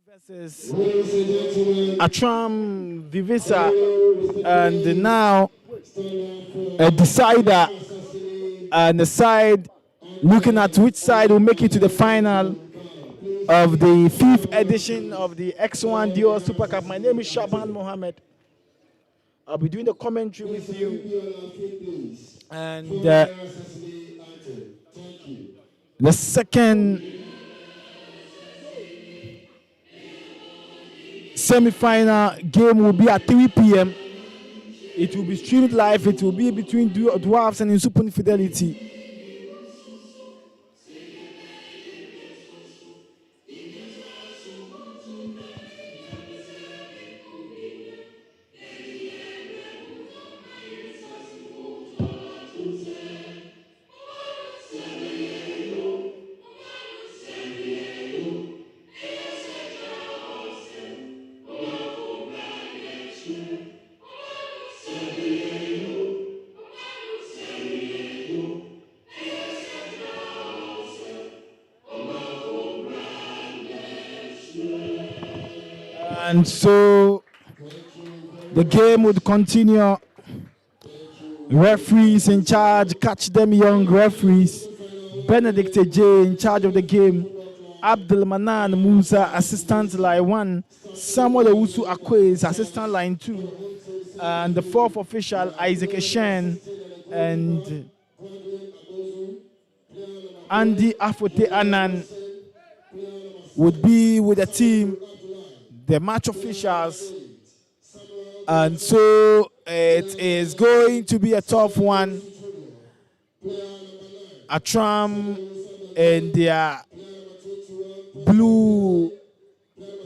versus Attram, Visser, and now a decider and the side looking at which side will make it to the final of the 5th edition of the X1 Dior Super Cup. My name is Shaban Mohammed. I'll be doing the commentary with you. And the second semi-final game will be at 3 p.m. It will be streamed live. It will be between Dwarfs and Insupun Fidelity. And so the game would continue. Referees in charge, catch them young referees. Benedict J in charge of the game. Abdul Manan Musa, assistant line 1. Samuel Owusu Akwe, assistant line 2. And the 4th official, Isaac Eshen. And Andy Afote Anan would be with the team, the match officials. And so it is going to be a tough one. Attram in their blue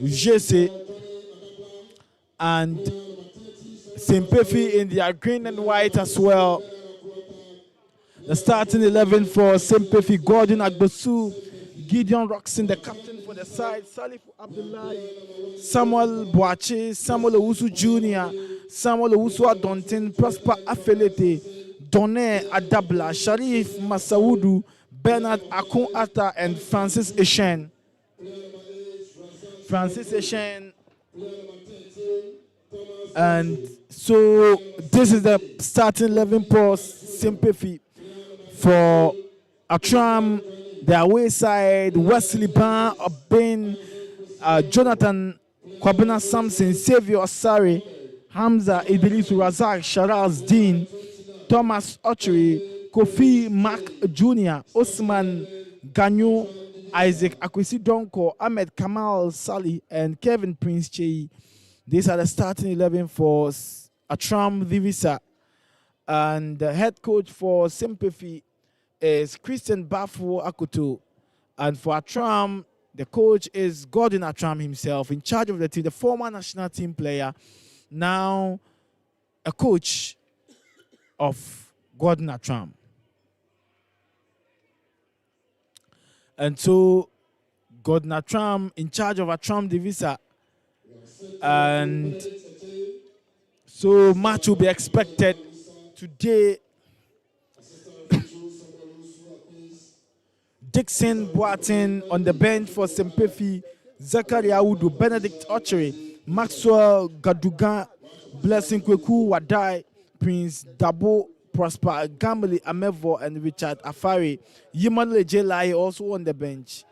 jersey and Semper in their green and white as well. The starting 11 for Semper, Gordon Agbosu, Gideon Roxon, the captain for the side, Salif Abdullahi, Samuel Boache, Samuel Owusu Jr., Samuel Owusu Adontin, Prosper Afelete, Donne Adabla, Sharif Masaudu, Bernard Akun Atta, and Francis Eshen. Francis Eshen. And so this is the starting 11 for Semper. For Attram, the away side, Wesley Ban, Ben, Jonathan Kwabena Samson, Xavier Osari, Hamza Idrisu Razak, Charles Dean, Thomas Ochery, Kofi Mark Jr., Osman Ganyu, Isaac Akwesi Donko, Ahmed Kamal Sali, and Kevin Prince Chei. These are the starting 11 for Attram Visser. And the head coach for Semper is Christian Bafu Akutu. And for Attram, the coach is Gordon Attram himself, in charge of the team, the former national team player, now a coach of Gordon Attram. And so Gordon Attram in charge of Attram Visser. And so much will be expected today. Dixon Boatin on the bench for Semper, Zakaria Udu, Benedict Ochery, Maxwell Gadugan, Blessing Kweku Wadai, Prince Dabo, Prosper Gamali Amevo, and Richard Afari. Yimanle Jelai also on the bench.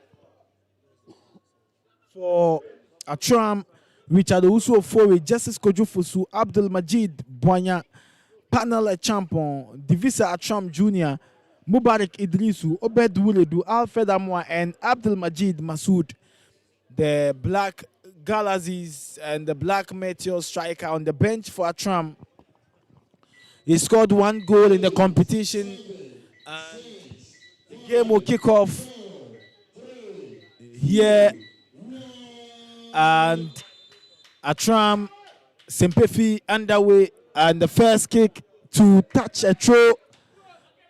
For Attram, Richard Owusu Ofori, Justice Kojufusu, Abdul Majid Boanya, Panel Champon, Visser Attram Jr., Mubarak Idrisu, Obed Wuledu, Alfred Amwa, and Abdul Majid Masood. The black Galazis and the black Meteors striker on the bench for Attram. He scored 1 goal in the competition. And the game will kick off here. And Attram, Semper underway, and the first kick to touch a throw,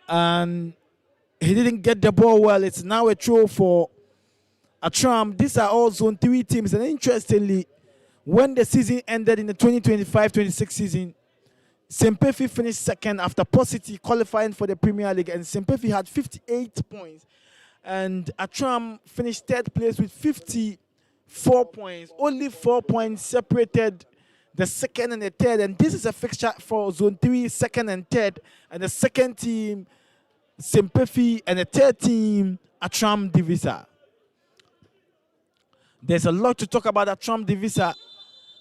and he didn't get the ball well. It's now a throw for Attram. These are all Zone 3 teams, and interestingly, when the season ended in the 2025-26 season, Semper finished second after Posity qualifying for the Premier League, and Semper had 58 points, and Attram finished third place with 50 4 points. Only 4 points separated the second and the third. And this is a fixture for Zone 3, second and third. And the second team, Semper, and the third team, Attram Visser. There's a lot to talk about Attram Visser.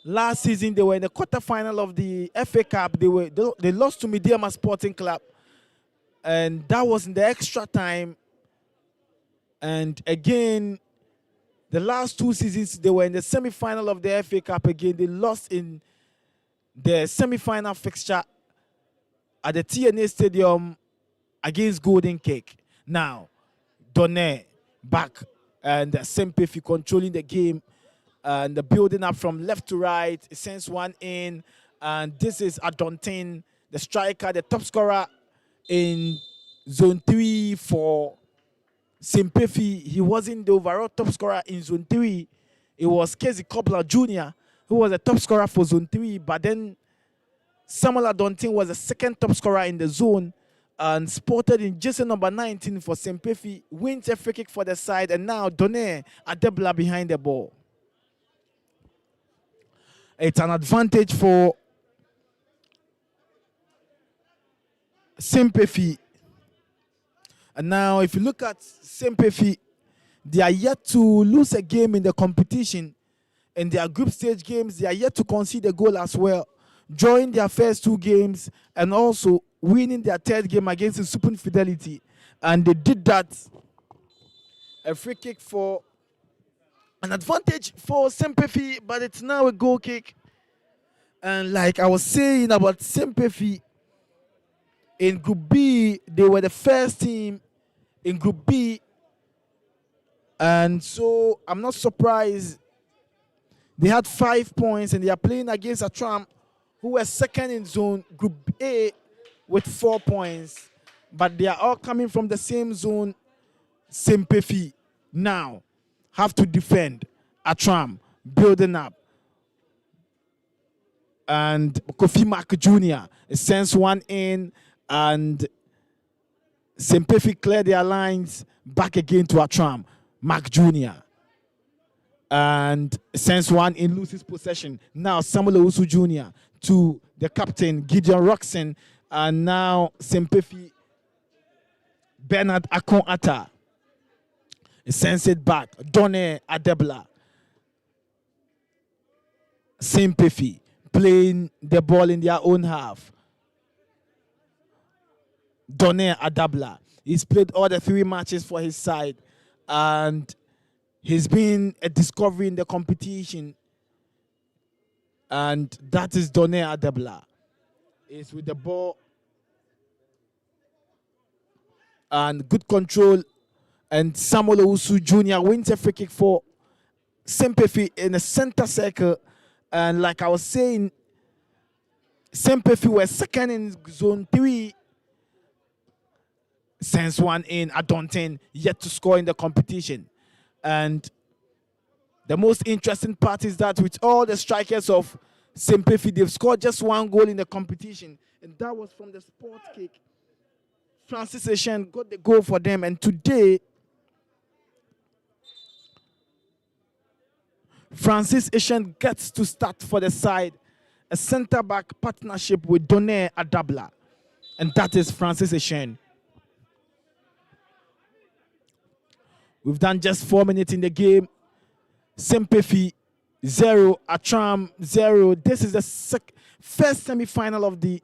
Last season, they were in the quarterfinal of the FA Cup. They lost to Meteors Sporting Club. And that was in the extra time. And again, the last 2 seasons, they were in the semi-final of the FA Cup again. They lost in the semi-final fixture at the TNA Stadium against Golden Cake. Now, Donne back and Semper controlling the game and the building up from left to right. It sends one in, and this is Adontin, the striker, the top scorer in Zone 3 for Semper. He wasn't the overall top scorer in Zone 3. It was Casey Cobbler Jr. who was the top scorer for Zone 3, but then Samuel Adontin was the second top scorer in the zone and spotted in jersey number 19 for Semper, wins a free kick for the side, and now Donne Adebla behind the ball. It's an advantage for Semper. And now if you look at Semper, they are yet to lose a game in the competition. In their group stage games, they are yet to concede a goal as well, drawing their first 2 games and also winning their 3rd game against Super Fidelity. And they did that. A free kick for an advantage for Semper, but it's now a goal kick. And like I was saying about Semper, in Group B, they were the first team in Group B. And so I'm not surprised. They had 5 points and they are playing against Attram, who were second in zone Group A with 4 points. But they are all coming from the same zone. Semper now have to defend. Attram building up. And Kofi Mark Jr. sends one in, and Semper clear their lines back again to Attram. Mark Jr. and sends one in, loses possession. Now Samuel Owusu Jr. to the captain Gideon Roxon, and now Semper Bernard Akon Atta sends it back. Donne Adebla. Semper playing the ball in their own half. Donne Adebla. He's played all the 3 matches for his side, and he's been a discovery in the competition. And that is Donne Adebla. He's with the ball and good control. And Samuel Owusu Jr. wins a free kick for Semper in the center circle. And like I was saying, Semper were second in Zone 3. Sends one in. Adontin yet to score in the competition. And the most interesting part is that with all the strikers of Semper, they've scored just 1 goal in the competition. And that was from the sport kick. Francis Eshen got the goal for them. And today, Francis Eshen gets to start for the side. A centre-back partnership with Donne Adebla. And that is Francis Eshen. We've done just 4 minutes in the game. Semper 0, Attram 0. This is the first semi-final of the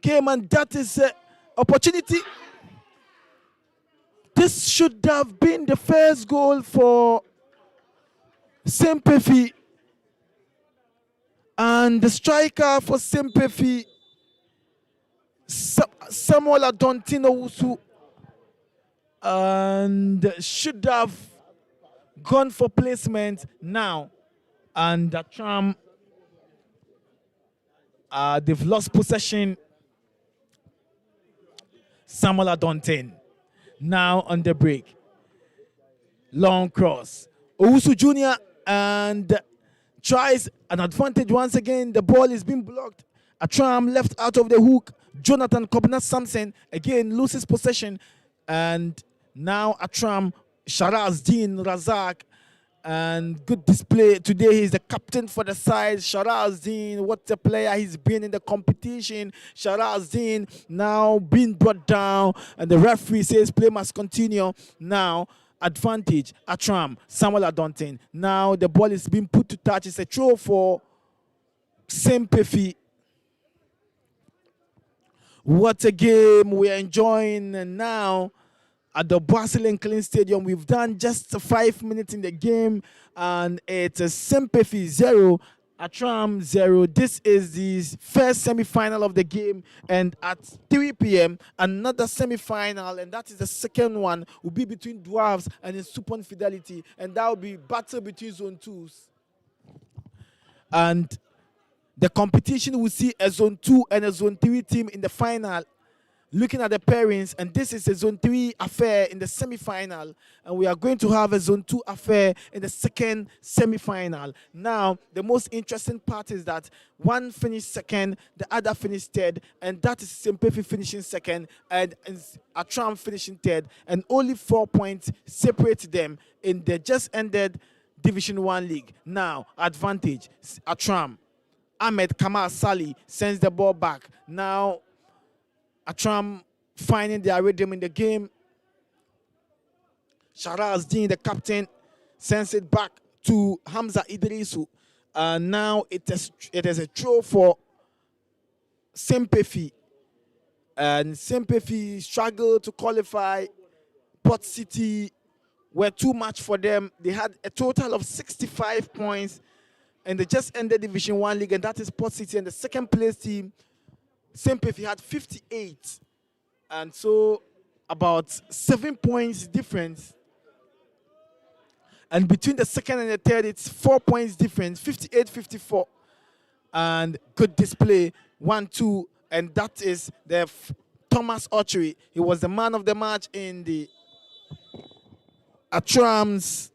game, and that is an opportunity. This should have been the first goal for Semper, and the striker for Semper, Samuel Adontin Owusu, and should have gone for placement now. And Attram, they've lost possession. Samuel Adontin now on the break. Long cross. Owusu Jr. and tries an advantage once again. The ball is being blocked. Attram left out of the hook. Jonathan Kobna Samson again loses possession. And now Attram, Sharaz Din Razak And good display. Today he's the captain for the side. Sharazdin, what a player he's been in the competition. Sharazdin now being brought down, and the referee says play must continue. Now advantage, Attram, Samuel Adontin. Now the ball is being put to touch. It's a throw for Semper. What a game we're enjoying now at the Brazilian Clean Stadium. We've done just 5 minutes in the game, and it's a Semper 0, Attram 0. This is the first semi-final of the game, and at 3 p.m. another semi-final, and that is the second one, will be between Dwarves and Supon Fidelity, and that will be battle between Zone 2s. And the competition will see a Zone 2 and a Zone 3 team in the final, looking at the pairings, and this is a Zone 3 affair in the semi-final, and we are going to have a Zone 2 affair in the second semi-final. Now, the most interesting part is that one finished second, the other finished third, and that is Sempefi finishing second and Attram finishing third, and only 4 points separate them in the just ended Division 1 league. Now, advantage, Attram. Ahmed Kamal Sali sends the ball back. Now, Attram finding their rhythm in the game. Sharazdin, the captain, sends it back to Hamza Idrisu. Now it is a throw for Sempefi. And Sempefi struggled to qualify. Port City were too much for them. They had a total of 65 points. And they just ended Division 1 league, and that is Port City. And the second place team, Semper, had 58. And so about 7 points difference. And between the second and the third, it's 4 points difference, 58-54. And good display, 1-2. And that is the Thomas Archery. He was the man of the match in the Attram's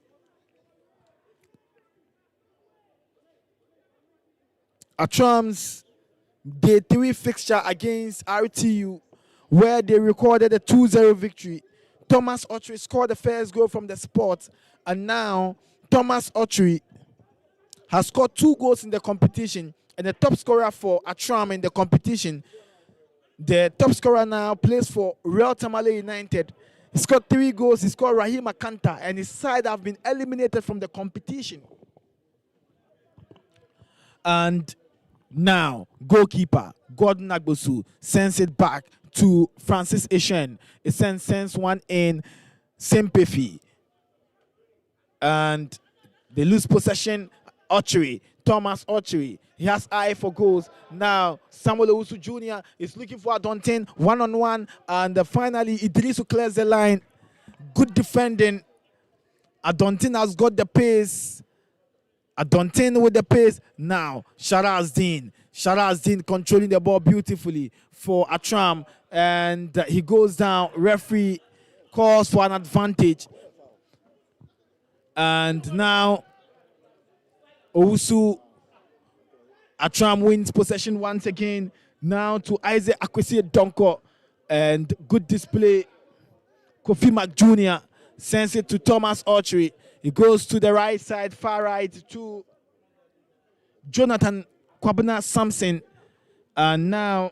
Day 3 fixture against RTU, where they recorded a 2-0 victory. Thomas Archery scored the first goal from the spot, and now Thomas Archery has scored 2 goals in the competition, and the top scorer for Attram in the competition. The top scorer now plays for Real Tamale United. He scored 3 goals. He scored Rahim Akanta, and his side have been eliminated from the competition. And now, goalkeeper Gordon Agbosu sends it back to Francis Eshen. It sends one in Sempefi. And they lose possession. Archery, Thomas Archery. He has eye for goals. Now, Samuel Owusu Jr. is looking for Adontin, one-on-one. And finally, Idrisu clears the line. Good defending. Adontin has got the pace. Adontin with the pace. Now, Sharazdin controlling the ball beautifully for Attram. And he goes down. Referee calls for an advantage. And now, Owusu, Attram wins possession once again. Now to Isaac Akwesi Donko. And good display. Kofi Mac Jr. sends it to Thomas Archery. He goes to the right side, far right, to Jonathan Kwabena Samson. And now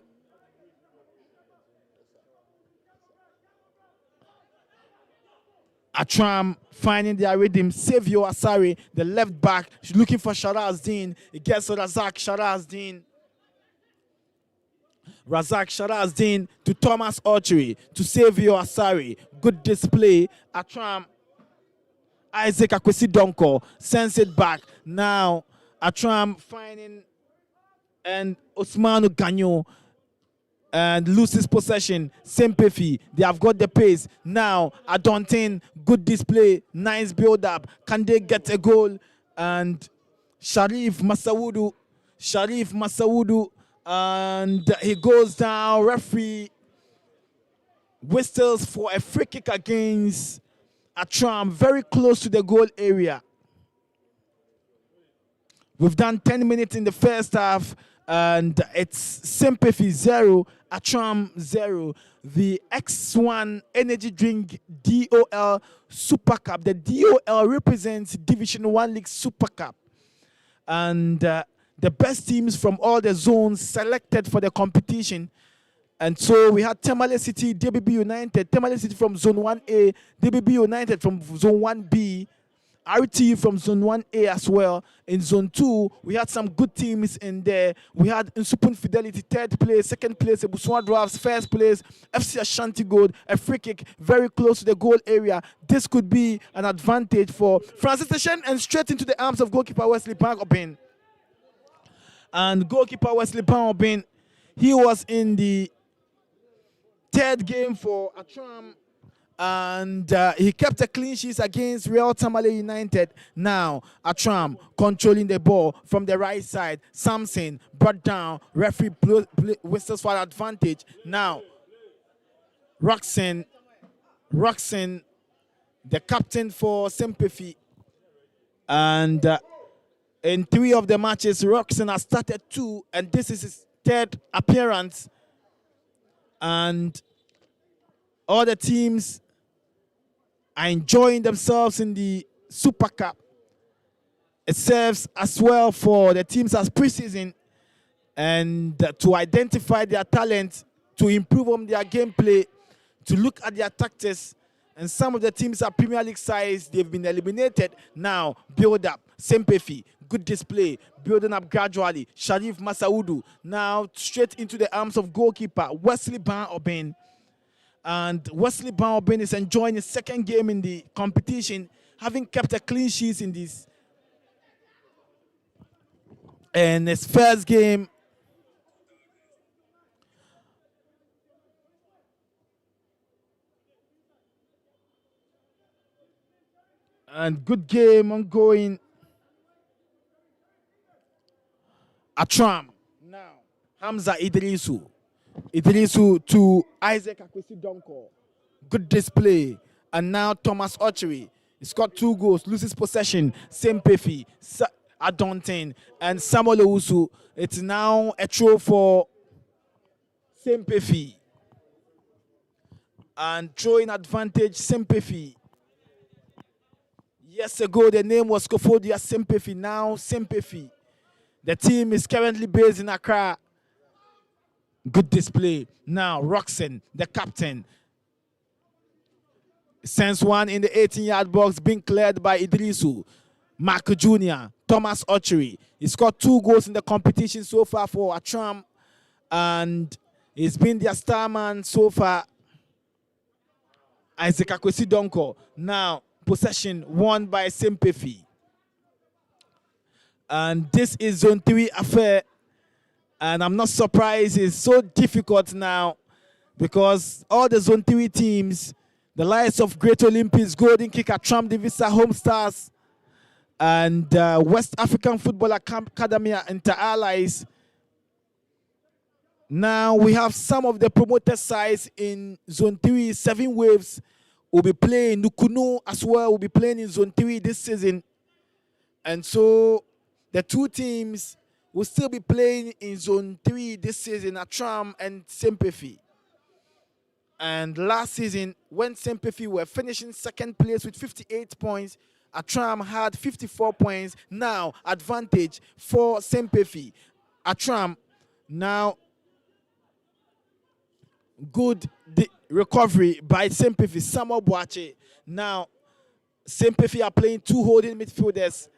Attram finding their rhythm. Savio Asari, the left back, she's looking for Sharazdin. He gets to Razak Sharazdin to Thomas Archery, to Savio Asari. Good display. Attram, Isaac Akwesi Donko sends it back. Now Attram finding and Osmanu Ganyo and loses possession. Sempefi, they have got the pace. Now Adontin, good display, nice build up. Can they get a goal? And Sharif Masawudu, and he goes down. Referee whistles for a free kick against Attram, very close to the goal area. We've done 10 minutes in the first half, And it's Sympathy 0, Attram 0. The X1 Energy Drink DOL Super Cup. The DOL represents Division 1 League Super Cup. And the best teams from all the zones selected for the competition. And so we had Tamale City, DBB United, Tamale City from Zone 1A, DBB United from Zone 1B, RT from Zone 1A as well. In Zone 2, we had some good teams in there. We had Insupun Fidelity, third place, second place, Ebusua Drafts, first place, FC Ashanti Gold, a free kick very close to the goal area. This could be an advantage for Francis Teshen and straight into the arms of goalkeeper Wesley Bangobin. And goalkeeper Wesley Bangobin, he was in the third game for Attram, and he kept a clean sheet against Real Tamale United. Now Attram controlling the ball from the right side. Samson brought down. Referee whistles for advantage. Now Roxanne, the captain for Sympathy, and in 3 of the matches, Roxanne has started 2, and this is his third appearance. And all the teams are enjoying themselves in the Super Cup. It serves as well for the teams as preseason and to identify their talent, to improve on their gameplay, to look at their tactics. And some of the teams are Premier League size. They've been eliminated. Now, build up. Sympathy. Good display. Building up gradually. Sharif Masaudu. Now, straight into the arms of goalkeeper Wesley Bangobin. And Wesley Bangobin is enjoying his second game in the competition, having kept a clean sheet in this. And his first game, and good game ongoing. Attram. Now, Hamza Idrisu to Isaac Akwesi Donko. Good display. And now Thomas Archery. He's got 2 goals, loses possession. Sympathy, Adontin, and Samuel Owusu. It's now a throw for Sympathy. And throwing advantage, Sympathy. Years ago, the name was Kofodia Sympathy. Now, Sympathy. The team is currently based in Accra. Good display. Now, Roxanne, the captain, sends one in the 18-yard box, being cleared by Idrisu. Mark Jr., Thomas Archery. He scored 2 goals in the competition so far for Attram, and he's been their star man so far. Isaac Akwesi Donko. Now, possession won by Sympathy. And this is Zone 3 affair. And I'm not surprised it's so difficult now because all the Zone 3 teams, the likes of Great Olympics, Golden Kick, Attram, the Visser, Home Stars, and West African Football Academy, Inter-Allies. Now we have some of the promoted sides in Zone 3, 7 Waves will be playing. Nukunu as well will be playing in Zone 3 this season. And so the 2 teams will still be playing in Zone 3 this season, Attram and Sympathy. And last season, when Sympathy were finishing second place with 58 points, Attram had 54 points. Now, advantage for Sympathy. Attram, now, good recovery by Sympathy. Samuel Boache. Now, Sympathy are playing 2 holding midfielders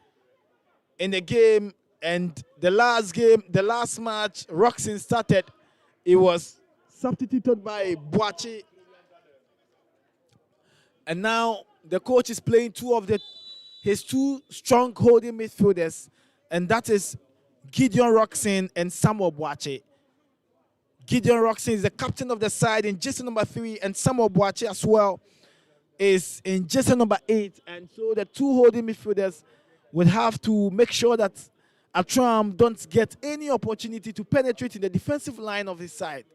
in the game. And the last match, Roxanne started. It was substituted by Boache. And now the coach is playing his 2 strong holding midfielders. And that is Gideon Roxanne and Samuel Boache. Gideon Roxanne is the captain of the side in jersey number 3. And Samuel Boache as well is in jersey number 8. And so the 2 holding midfielders will have to make sure that Attram don't get any opportunity to penetrate in the defensive line of his side.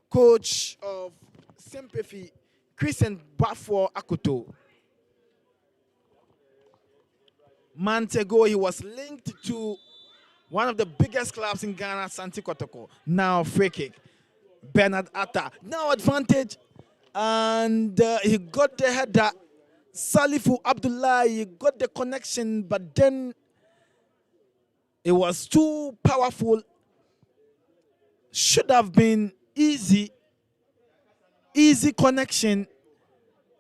Coach of Sympathy, Christian Bafor Akoto. Months ago, he was linked to One of the biggest clubs in Ghana, Santi Kotoko. Now free kick. Bernard Atta. Now advantage. And he got the header. Salifu Abdullah, he got the connection, but then it was too powerful. Should have been easy connection.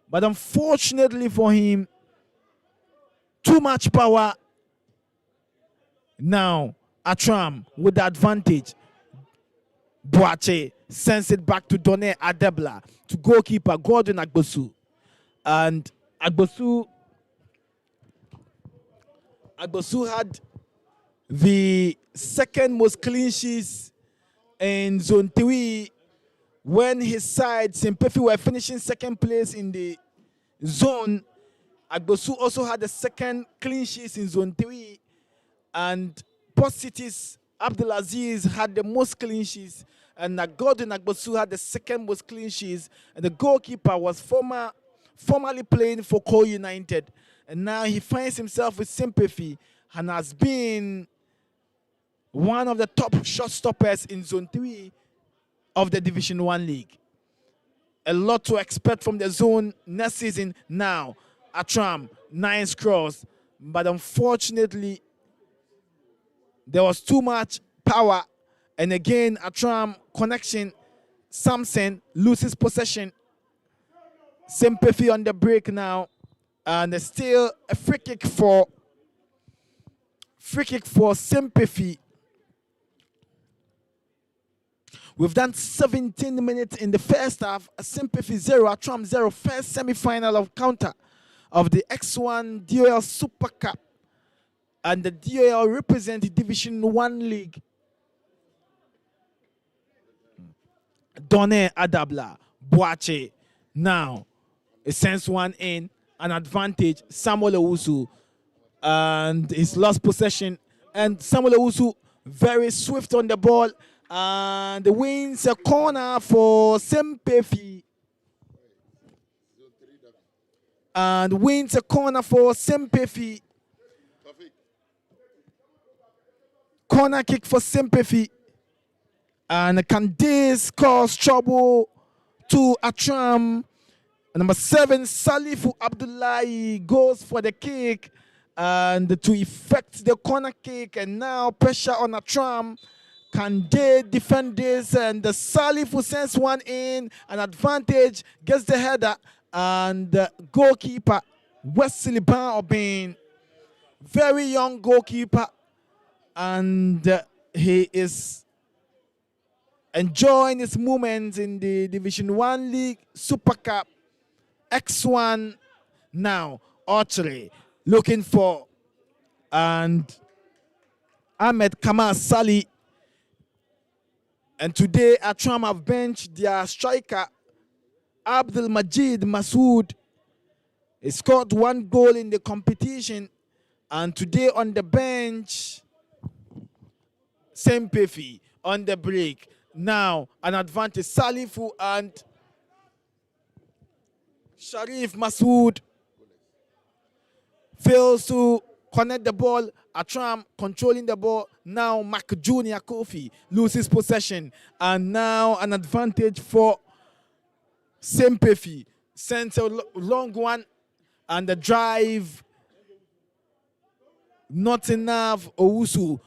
But unfortunately for him, too much power. Now, Attram with the advantage. Boache sends it back to Done Adebla, to goalkeeper Gordon Agbosu. And Agbosu had the second most clean sheets in Zone 3 when his side, Semper, were finishing second place in the zone. Agbosu also had the second clean sheets in Zone 3. And Port City's Abdulaziz had the most clean sheets. And Gordon Agbosu had the second most clean sheets. And the goalkeeper was formerly playing for Core United. And now he finds himself with sympathy and has been one of the top shot stoppers in Zone 3 of the Division 1 League. A lot to expect from the zone next season now. Attram, nice cross. But unfortunately, there was too much power. And again, Attram connection. Samson loses possession. Sympathy on the break now. And there's still a free kick for Sympathy. We've done 17 minutes in the first half. Sympathy 0, Attram 0. First semi-final of counter of the X1 DOL Super Cup. And the DOL represents Division 1 League. Done Adabla, Boache. Now, it sends one in, an advantage. Samuel Owusu. And he's lost possession. And Samuel Owusu, very swift on the ball. And wins a corner for Sempefi. And wins a corner for Sempefi. Corner kick for Sempefi. And can this cause trouble to Attram? Number 7, Salifu Abdullahi goes for the kick and to effect the corner kick. And now pressure on Attram. Can they defend this? And the Salifu sends one in. An advantage, gets the header. And the goalkeeper, Wesley Ban Obin, very young goalkeeper. And he is enjoying his moments in the Division 1 League Super Cup X1 now. Archery looking for, and Ahmed Kamal Sali. And today Attram have benched their striker Abdul Majid Masood. He scored 1 goal in the competition, and today on the bench, Sempefi on the break. Now an advantage, Salifu and Sharif Masood fails to connect the ball. Attram controlling the ball. Now Mac Jr. Kofi loses possession. And now an advantage for Sempefi. Sends a long one. And the drive, not enough. Owusu.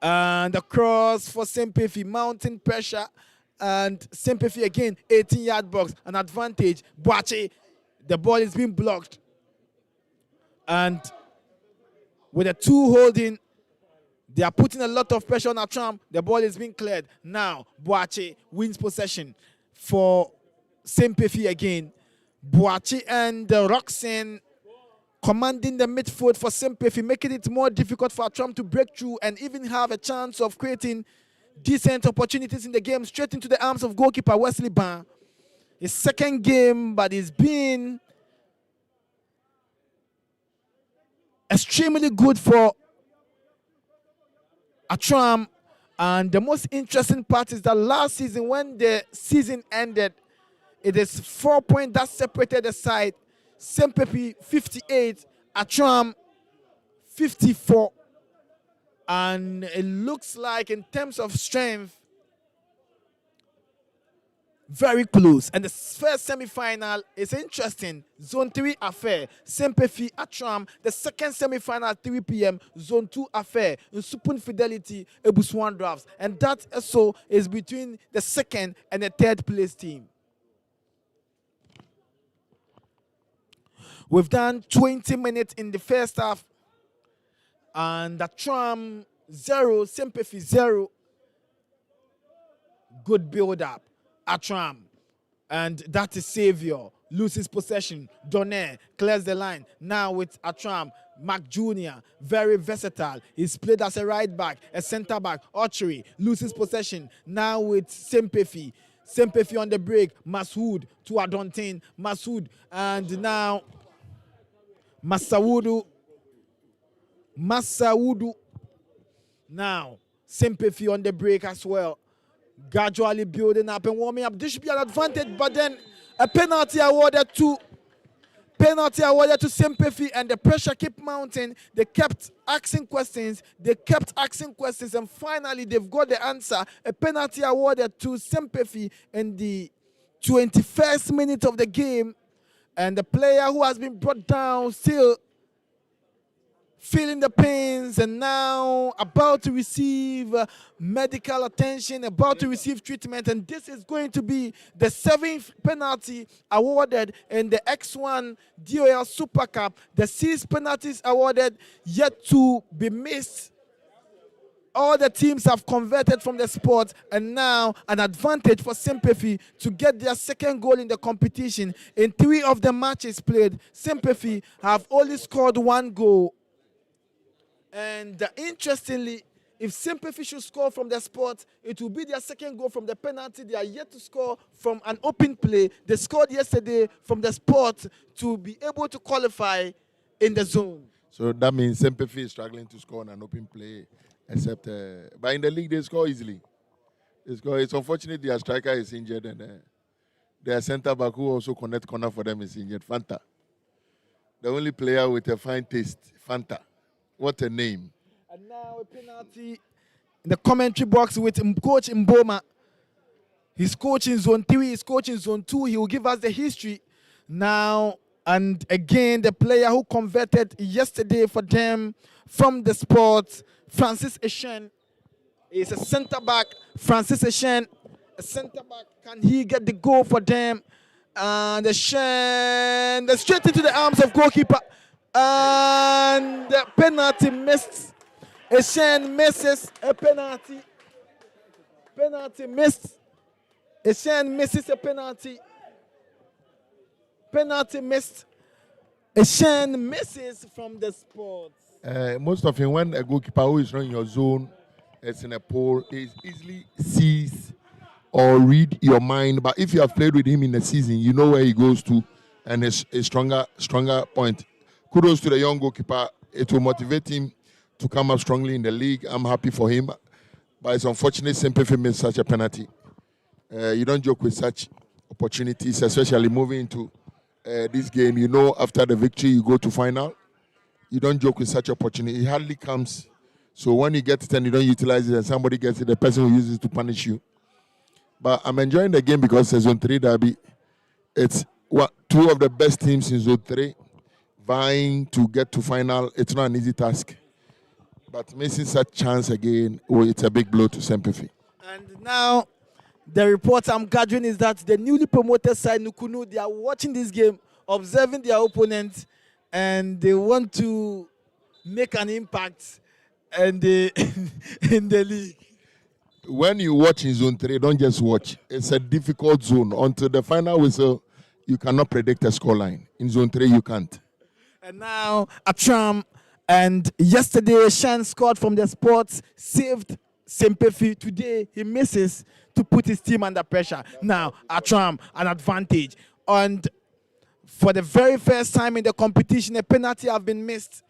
And the cross for Sempefi. Mounting pressure. And Sempefi again, 18-yard box. An advantage. Boache. The ball is being blocked. And with the 2 holding, they are putting a lot of pressure on Attram. The ball is being cleared. Now, Boache wins possession for Sempefi again. Boache and Roxen commanding the midfield for Sempefi, making it more difficult for Attram to break through and even have a chance of creating decent opportunities in the game. Straight into the arms of goalkeeper Wesley Ban. His second game, but he's been extremely good for Attram. And the most interesting part is that last season, when the season ended, it is 4 points that separated the side. Sempefi 58, Attram 54. And it looks like, in terms of strength, very close. And the first semi-final is interesting. Zone 3 affair, Semper Attram. The second semi-final at 3 p.m. Zone 2 affair, in Supun Fidelity, Ebuswan Drafts. And that also is between the second and the third place team. We've done 20 minutes in the first half. And Attram 0, Semper 0. Good build-up. Attram, and that is Savior, loses possession. Donner clears the line. Now with Attram, Mac Jr., very versatile. He's played as a right back, a center back. Archery loses possession. Now with Sempefi. Sempefi on the break. Masoud to Adontin. Masoud, and now Masawudu. Now Sempefi on the break as well. Gradually building up and warming up. This should be an advantage, but then a penalty awarded to Sempefi, and the pressure kept mounting. They kept asking questions, and finally they've got the answer. A penalty awarded to Sempefi in the 21st minute of the game, and the player who has been brought down still feeling the pains, and now about to receive medical attention, about to receive treatment. And this is going to be the 7th penalty awarded in the X1 DOL Super Cup. The 6 penalties awarded yet to be missed. All the teams have converted from the sport, and now an advantage for Sempefi to get their second goal in the competition. In 3 of the matches played, Sempefi have only scored 1 goal. And interestingly, if Sempefi should score from the spot, it will be their second goal from the penalty. They are yet to score from an open play. They scored yesterday from the spot to be able to qualify in the zone. So that means Sempefi is struggling to score on an open play, except but in the league they score easily. It's unfortunate their striker is injured, and their centre back who also connect corner for them is injured. Fanta, the only player with a fine taste. Fanta. What a name. And now a penalty in the commentary box with Coach Mboma. He's coaching Zone 3, he's coaching Zone 2. He will give us the history now. And again, the player who converted yesterday for them from the sport, Francis Eshen, is a centre-back. Francis Eshen, a centre-back. Can he get the goal for them? And Eshen, straight into the arms of goalkeeper. And the penalty missed. Eshen misses a penalty. Penalty missed. Eshen misses a penalty. Penalty missed. Eshen misses from the spot. Most often when a goalkeeper who is running your zone, it's in a pole, is easily sees or read your mind. But if you have played with him in the season, you know where he goes to, and it's a stronger point. Kudos to the young goalkeeper. It will motivate him to come up strongly in the league. I'm happy for him. But it's unfortunate Sempefi missed such a penalty. You don't joke with such opportunities, especially moving into this game. You know, after the victory, you go to final. You don't joke with such opportunity. It hardly comes. So when you get it and you don't utilize it and somebody gets it, the person will use it to punish you. But I'm enjoying the game because it's Zone 3 derby. It's 2 of the best teams in Zone 3. Vying to get to final, it's not an easy task. But missing such chance again, it's a big blow to Sempefi. And now, the report I'm gathering is that the newly promoted side, Nukunu, they are watching this game, observing their opponent, and they want to make an impact in the league. When you watch in Zone 3, don't just watch. It's a difficult zone. Until the final whistle, you cannot predict a scoreline. In Zone 3, you can't. And now Attram, and yesterday Shan scored from the spot, saved Sempefi. Today he misses to put his team under pressure. Now Attram, an advantage. And for the very first time in the competition, a penalty have been missed.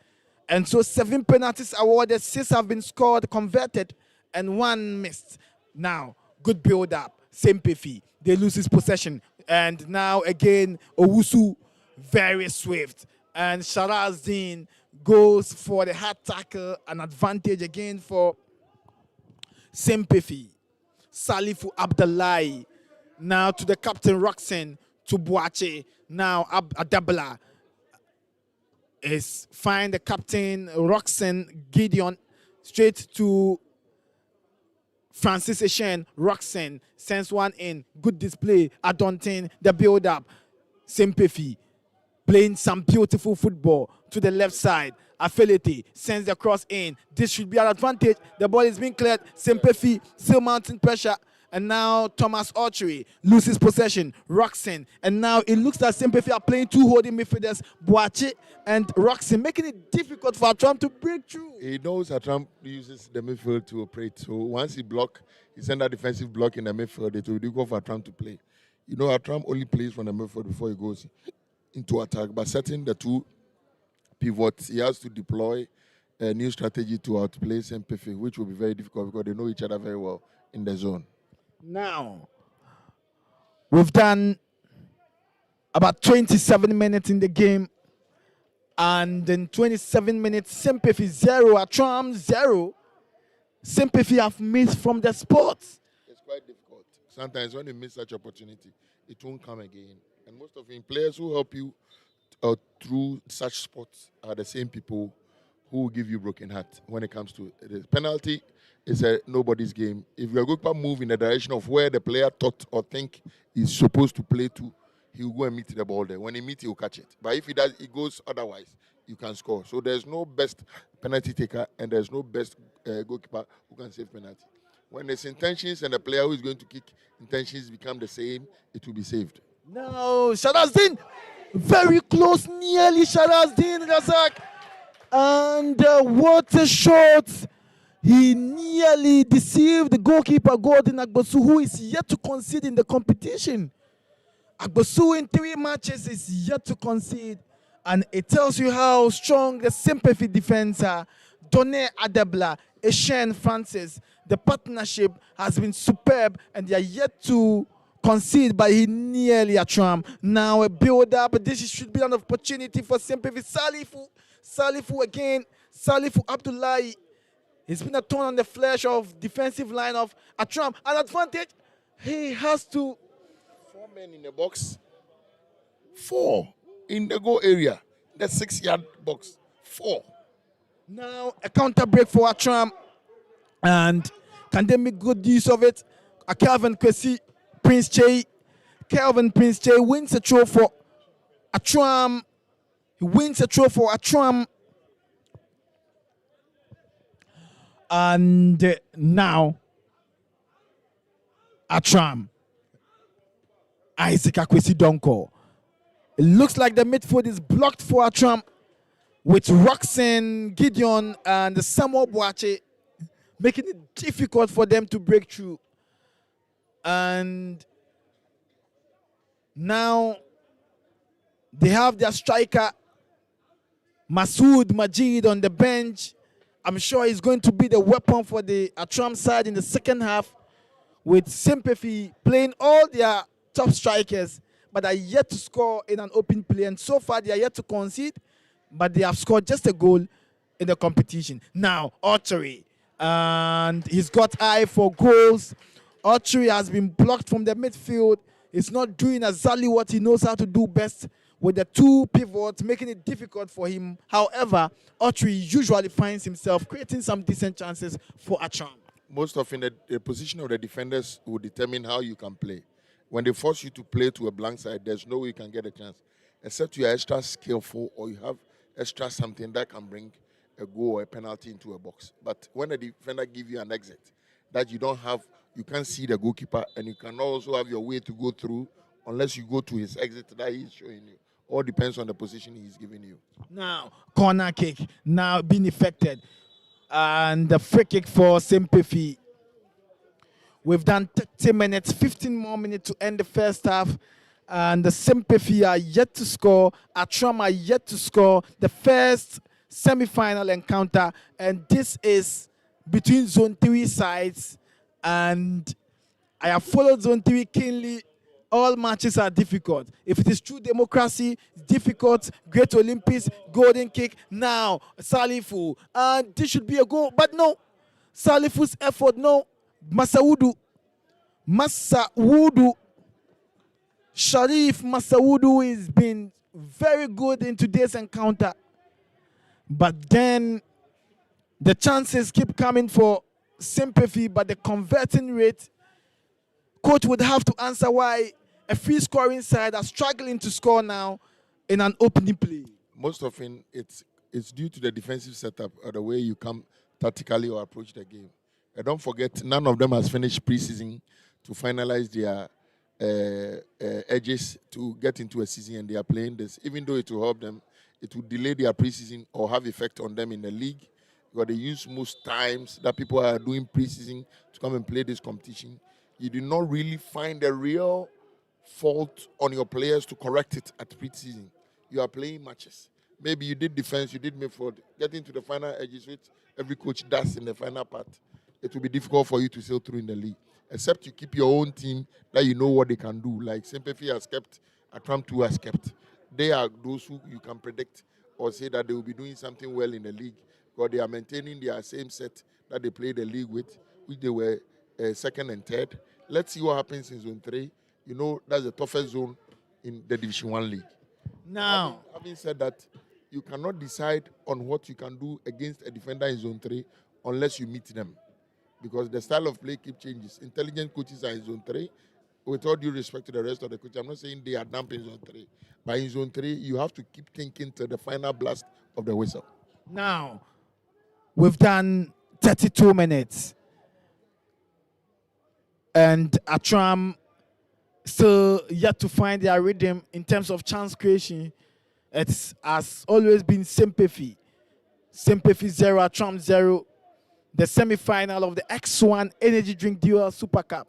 And so 7 penalties awarded, 6 have been scored, converted, and 1 missed. Now, good build-up, Sempefi. They lose his possession. And now again, Owusu, very swift. And Sharazdin goes for the hard tackle, an advantage again for Semper. Salifu Abdullahi. Now to the captain Roxen, to Boache. Now Adabla is find the captain Roxen Gideon straight to Francis Eshen. Roxen sends one in. Good display. Adontin, the build up. Semper playing some beautiful football to the left side. Affiliate sends the cross in. This should be an advantage. The ball is being cleared. Semper still mounting pressure. And now Thomas Archery loses possession. Roxen. And now it looks like Semper are playing two holding midfielders, Boache and Roxen, making it difficult for Attram to break through. He knows Attram uses the midfield to operate. So once he sends a defensive block in the midfield, it will be difficult for Attram to play. You know, Attram only plays from the midfield before he goes into attack. But setting the two pivots, he has to deploy a new strategy to outplay Semper, which will be very difficult because they know each other very well in the zone. Now, we've done about 27 minutes in the game. And in 27 minutes, Semper 0, Attram 0. Semper have missed from the spot. It's quite difficult. Sometimes when you miss such opportunity, it won't come again. And most of the players who help you through such spots are the same people who will give you broken heart when it comes to the penalty. It's a nobody's game. If your goalkeeper move in the direction of where the player thought or think he's supposed to play to, he will go and meet the ball there. When he meets, he will catch it. But if he does, he goes otherwise, you can score. So there's no best penalty taker and there's no best goalkeeper who can save penalty. When his intentions and the player who is going to kick intentions become the same, it will be saved. No, Sharazdin, very close, nearly Sharazdin, Razak. And what a shot. He nearly deceived the goalkeeper, Gordon Agbosu, who is yet to concede in the competition. Agbosu in 3 matches is yet to concede. And it tells you how strong the sympathy defense are. Donne Adebla, Eshen Francis, the partnership has been superb and they are yet to concede, but he nearly Attram. Now a build-up, but this should be an opportunity for sympathy. Salifu again, Salifu Abdullahi. It's been a thorn on the flesh of defensive line of Attram. An advantage, he has to. 4 men in the box. 4 in the goal area. The 6-yard box. 4. Now a counter break for Attram. And can they make good use of it? A Calvin Kwesi, Prince Che. Calvin Prince Che wins a throw for Attram. He wins a throw for Attram. And now, Attram, Isaac Akwesi Donko. It looks like the midfield is blocked for Attram with Roxen, Gideon, and Samuel Boache, making it difficult for them to break through. And now they have their striker, Masood Majid, on the bench. I'm sure he's going to be the weapon for the Attram side in the second half, with Sympathy playing all their top strikers, but are yet to score in an open play. And so far, they are yet to concede, but they have scored just a goal in the competition. Now, Archery, and he's got eye for goals. Archery has been blocked from the midfield. He's not doing exactly what he knows how to do best, with the 2 pivots, making it difficult for him. However, Archery usually finds himself creating some decent chances for Attram. Most often, the position of the defenders will determine how you can play. When they force you to play to a blank side, there's no way you can get a chance, except you are extra skillful or you have extra something that can bring a goal or a penalty into a box. But when a defender gives you an exit that you don't have, you can't see the goalkeeper, and you can also have your way to go through unless you go to his exit that he's showing you. All depends on the position he's giving you. Now, corner kick now being effected. And the free kick for Sympathy. We've done 30 minutes, 15 more minutes to end the first half. And the Sympathy are yet to score. Attram are yet to score. The first semi-final encounter. And this is between Zone 3 sides. And I have followed Zone 3 keenly All matches are difficult. If it is true democracy, difficult, Great Olympics, golden kick, now Salifu. And this should be a goal. But no, Salifu's effort, no. Masaudu, Sharif Masaudu has been very good in today's encounter. But then the chances keep coming for sympathy, but the converting rate, coach would have to answer why a free scoring side are struggling to score now in an opening play. Most often, it's due to the defensive setup or the way you come tactically or approach the game. And don't forget, none of them has finished preseason to finalize their edges to get into a season, and they are playing this. Even though it will help them, it will delay their preseason or have effect on them in the league, because they use most times that people are doing preseason to come and play this competition. You do not really find a real fault on your players to correct it at preseason. You are playing matches. Maybe you did defense, you did midfield. Getting to the final edges, which every coach does in the final part, it will be difficult for you to sail through in the league. Except you keep your own team that you know what they can do. Like Sympathy has kept, Attram 2 has kept. They are those who you can predict or say that they will be doing something well in the league, because they are maintaining their same set that they played the league with, which they were second and third. Let's see what happens in Zone 3. You know, that's the toughest zone in the Division 1 league. Now, having said that, you cannot decide on what you can do against a defender in Zone 3 unless you meet them, because the style of play keeps changes. Intelligent coaches are in Zone 3. With all due respect to the rest of the coaches, I'm not saying they are dump in Zone 3. But in Zone 3, you have to keep thinking to the final blast of the whistle. now, we've done 32 minutes. And Attram still yet to find their rhythm in terms of chance creation. It has always been Sympathy. Sympathy 0, Attram 0. The semi-final of the X1 Energy Drink Dual Super Cup.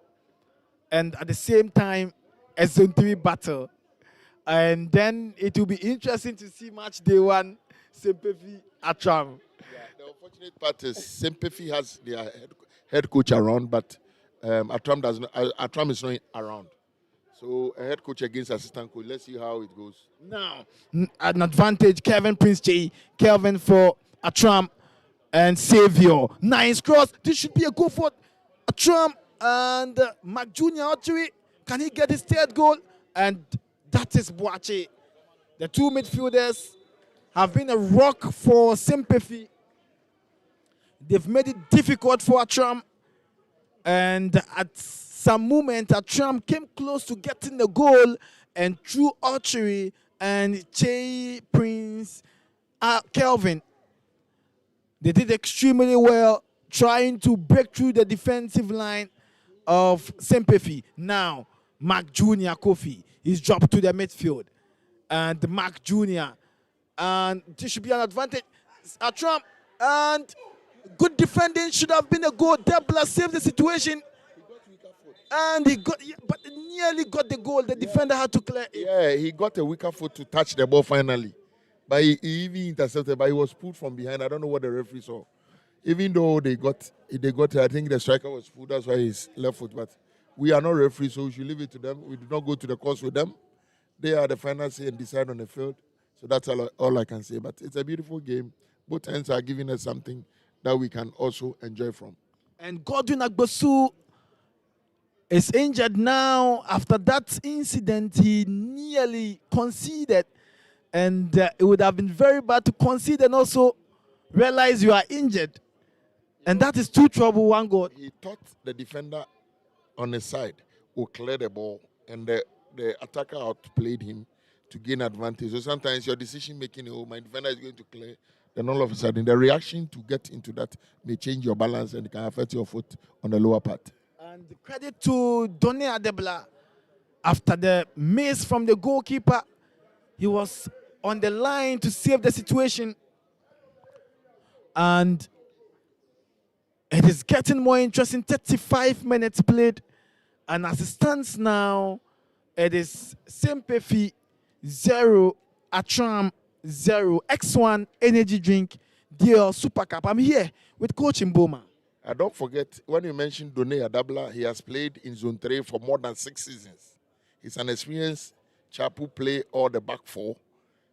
And at the same time, a Zone 3 battle. And then it will be interesting to see match day 1, Sympathy, Attram. Yeah, the unfortunate part is Sympathy has their head coach around, but Attram does not. Attram is not around. So a head coach against assistant coach. Let's see how it goes. Now, an advantage, Kevin Prince J. Kelvin for Attram and Savior. Nice cross. This should be a goal for Attram and Mac Jr. Archery. Can he get his third goal? And that is Boache. The two midfielders have been a rock for Sympathy. They've made it difficult for Attram. And at some moment, Attram came close to getting the goal, and through archery and Che Prince Kelvin, they did extremely well trying to break through the defensive line of Sympathy. Now, Mark Jr. Kofi is dropped to the midfield. And Mark Jr. And this should be an advantage. Attram, and good defending, should have been a goal. Debla saved the situation. And he got, but nearly got the goal. The defender had to clear it. Yeah, he got a weaker foot to touch the ball finally. But he even intercepted, but he was pulled from behind. I don't know what the referee saw. Even though they got, I think the striker was pulled, that's why his left foot. But we are not referees, so we should leave it to them. We do not go to the course with them. They are the final say and decide on the field. So that's all I can say. But it's a beautiful game. Both ends are giving us something that we can also enjoy from. And Godwin Agbosu is injured now. After that incident, he nearly conceded. And it would have been very bad to concede and also realize you are injured. And that is two trouble, one goal. He thought the defender on his side would clear the ball, and the attacker outplayed him to gain advantage. So sometimes your decision making, oh, my defender is going to clear, then all of a sudden the reaction to get into that may change your balance and it can affect your foot on the lower part. And credit to Donny Adebla. After the miss from the goalkeeper, he was on the line to save the situation. And it is getting more interesting. 35 minutes played. And as it stands now, it is Sympathy 0, Attram 0, X1 Energy Drink Deal Super Cup. I'm here with Coach Mboma. Don't forget, when you mentioned Donny Adabla, he has played in Zone 3 for more than 6 seasons. He's an experienced chap who play all the back four.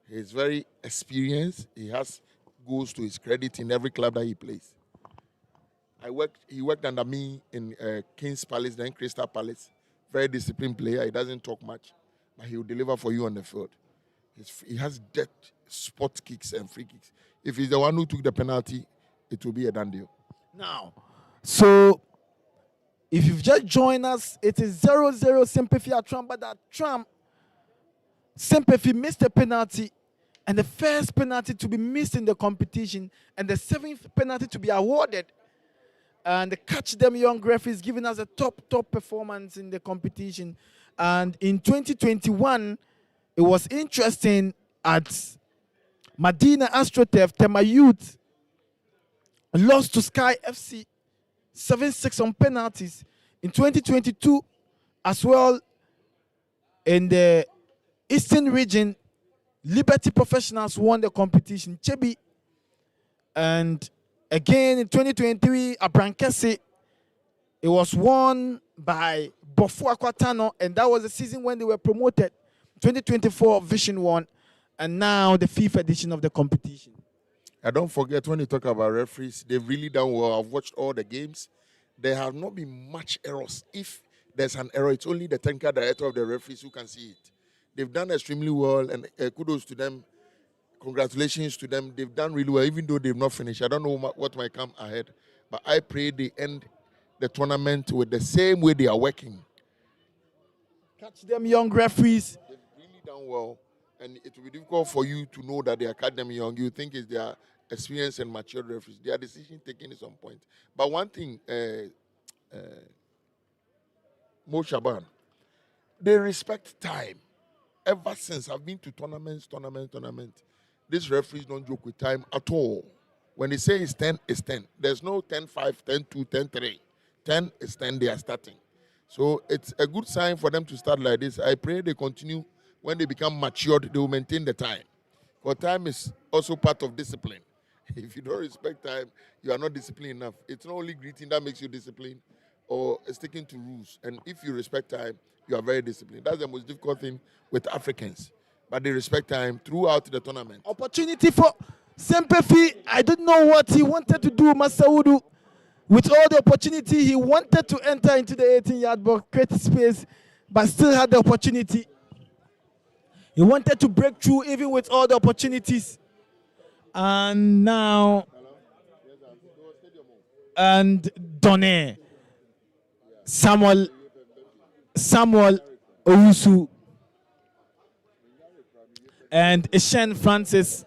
He's very experienced. He has goals to his credit in every club that he plays. He worked under me in King's Palace, then Crystal Palace. Very disciplined player. He doesn't talk much, but he will deliver for you on the field. He has depth, spot kicks and free kicks. If he's the one who took the penalty, it will be a done deal. Now, so if you've just joined us, it is 0-0 Sympathy Attram, but Attram, Sympathy missed a penalty, and the first penalty to be missed in the competition, and the seventh penalty to be awarded. And the Catch Them Young referees giving us a top performance in the competition. And in 2021, it was interesting at Medina Astrotef, Tema Youth lost to Sky FC 7-6 on penalties. In 2022, as well, in the Eastern region, Liberty Professionals won the competition. Chebi. And again, in 2023, Abrankese, it was won by Bofu Akwatano, and that was the season when they were promoted. 2024, Vision won, and now the fifth edition of the competition. And don't forget, when you talk about referees, they've really done well. I've watched all the games. There have not been much errors. If there's an error, it's only the technical director of the referees who can see it. They've done extremely well, and kudos to them. Congratulations to them. They've done really well, even though they've not finished. I don't know what might come ahead, but I pray they end the tournament with the same way they are working. Catch Them Young referees. They've really done well, and it will be difficult for you to know that they are Catch Them Young. You think it's their experienced and mature referees. Their decision taking is on point. But one thing, Mo Shaban, they respect time. Ever since I've been to tournaments, these referees don't joke with time at all. When they say it's 10, it's 10. There's no 10-5, 10-2, 10-3. 10 is 10, they are starting. So it's a good sign for them to start like this. I pray they continue. When they become matured, they will maintain the time. Because time is also part of discipline. If you don't respect time, you are not disciplined enough. It's not only greeting that makes you disciplined or sticking to rules. And if you respect time, you are very disciplined. That's the most difficult thing with Africans. But they respect time throughout the tournament. Opportunity for Semper. I don't know what he wanted to do, Masaudu. With all the opportunity, he wanted to enter into the 18-yard box, create space, but still had the opportunity. He wanted to break through even with all the opportunities. And now, and Donne, Samuel Owusu, and Eshen Francis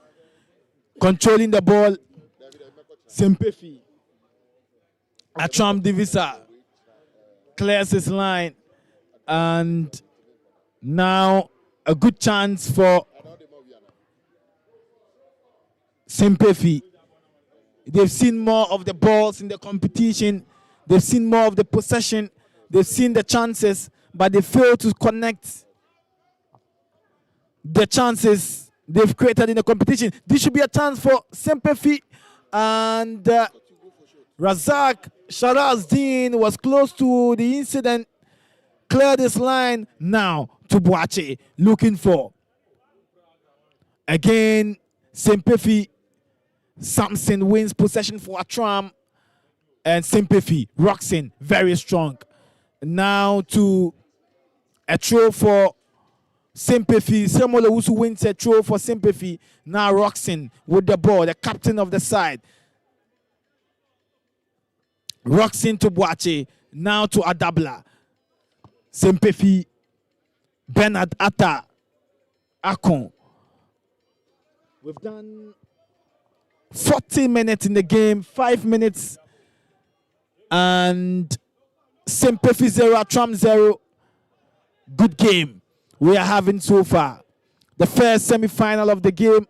controlling the ball. Sempefi. Attram Visser clears his line, and now a good chance for Sempefi. They've seen more of the balls in the competition. They've seen more of the possession. They've seen the chances, but they fail to connect the chances they've created in the competition. This should be a chance for Sempefi, and Razak Sharazdin was close to the incident. Cleared this line. Now to Boache, looking for again Sempefi. Samson wins possession for Attram, and Sempefi rocks in very strong. Now to a throw for Sempefi. Samuel Owusu wins a throw for Sempefi. Now rocks in with the ball, the captain of the side. Rocks into Boache. Now to Adabla. Sempefi. Bernard Atta. Akon. We've done 40 minutes in the game, 5 minutes, and Sempefi 0, Attram 0. Good game we are having so far. The first semi-final of the game,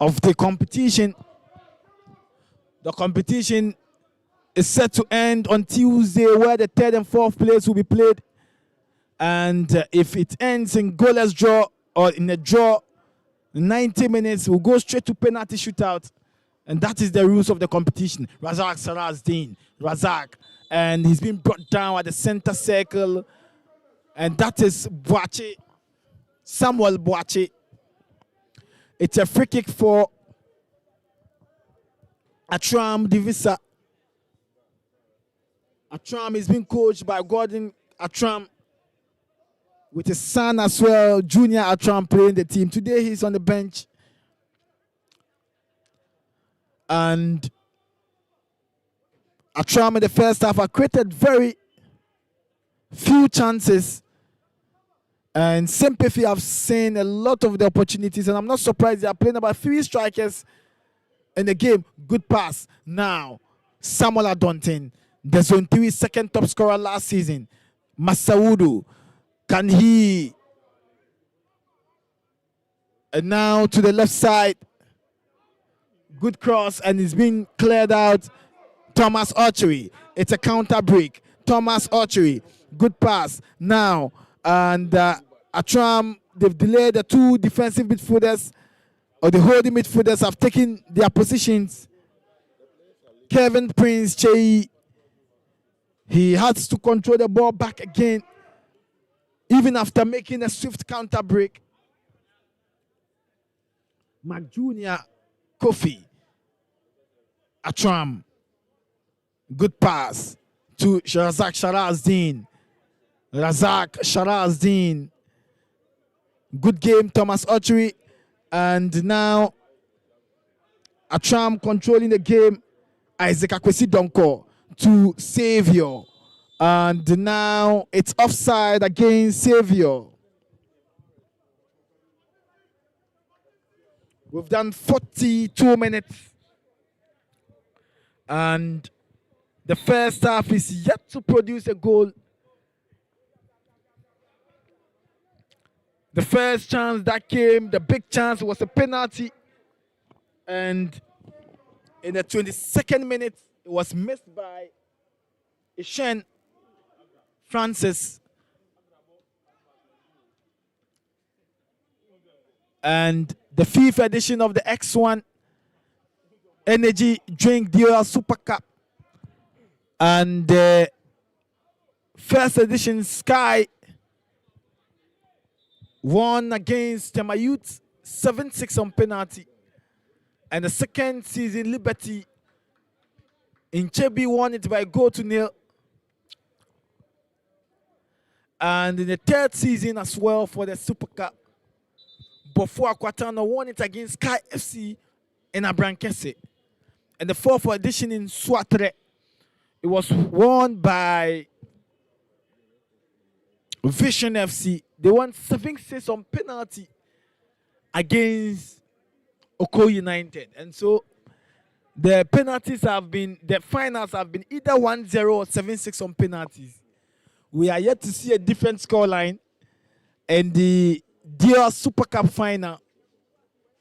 of the competition. The competition is set to end on Tuesday, where the third and fourth place will be played. And if it ends in goalless draw or in a draw, 90 minutes, we'll go straight to penalty shootout. And that is the rules of the competition. Razak Sarazdin. Razak. And he's been brought down at the center circle. And that is Boache, Samuel Boache. It's a free kick for Attram the Visser. Attram is being coached by Gordon Attram, with his son as well, Junior Attram, playing the team. Today he's on the bench. And Attram in the first half have created very few chances. And Semper have seen a lot of the opportunities, and I'm not surprised they are playing about 3 strikers in the game. Good pass. Now, Samuel Adontin, the Zone 3 second top scorer last season. Masaudu, can he? And now to the left side. Good cross, and it's being cleared out. Thomas Archery. It's a counter break. Thomas Archery. Good pass. Now, and Attram, they've delayed the 2 defensive midfielders, or the holding midfielders have taken their positions. Kevin Prince Chei, he has to control the ball back again, even after making a swift counter break. Mark Jr. Kofi. Attram. Good pass to Razak Sharazdin. Razak Sharazdin. Good game, Thomas Archery. And now Attram controlling the game. Isaac Akwesi Donko to Savior. And now it's offside against Savior. We've done 42 minutes. And the first half is yet to produce a goal. The first chance that came, the big chance, was a penalty. And in the 22nd minute, it was missed by Ishen Francis. And the 5th edition of the X1 Energy Drink Deal Super Cup. And the first edition Sky won against Temayut 7-6 on penalty. And the second season Liberty in Chebi won it by goal to nil. And in the third season as well for the Super Cup, Bofo Akwatano won it against Sky FC in Abrankese. And the 4th edition in Swatre, it was won by Vision FC. They won 7-6 on penalty against Oko United. And so the penalties have been, the finals have been either 1-0 or 7-6 on penalties. We are yet to see a different scoreline. And the Dear Super Cup final,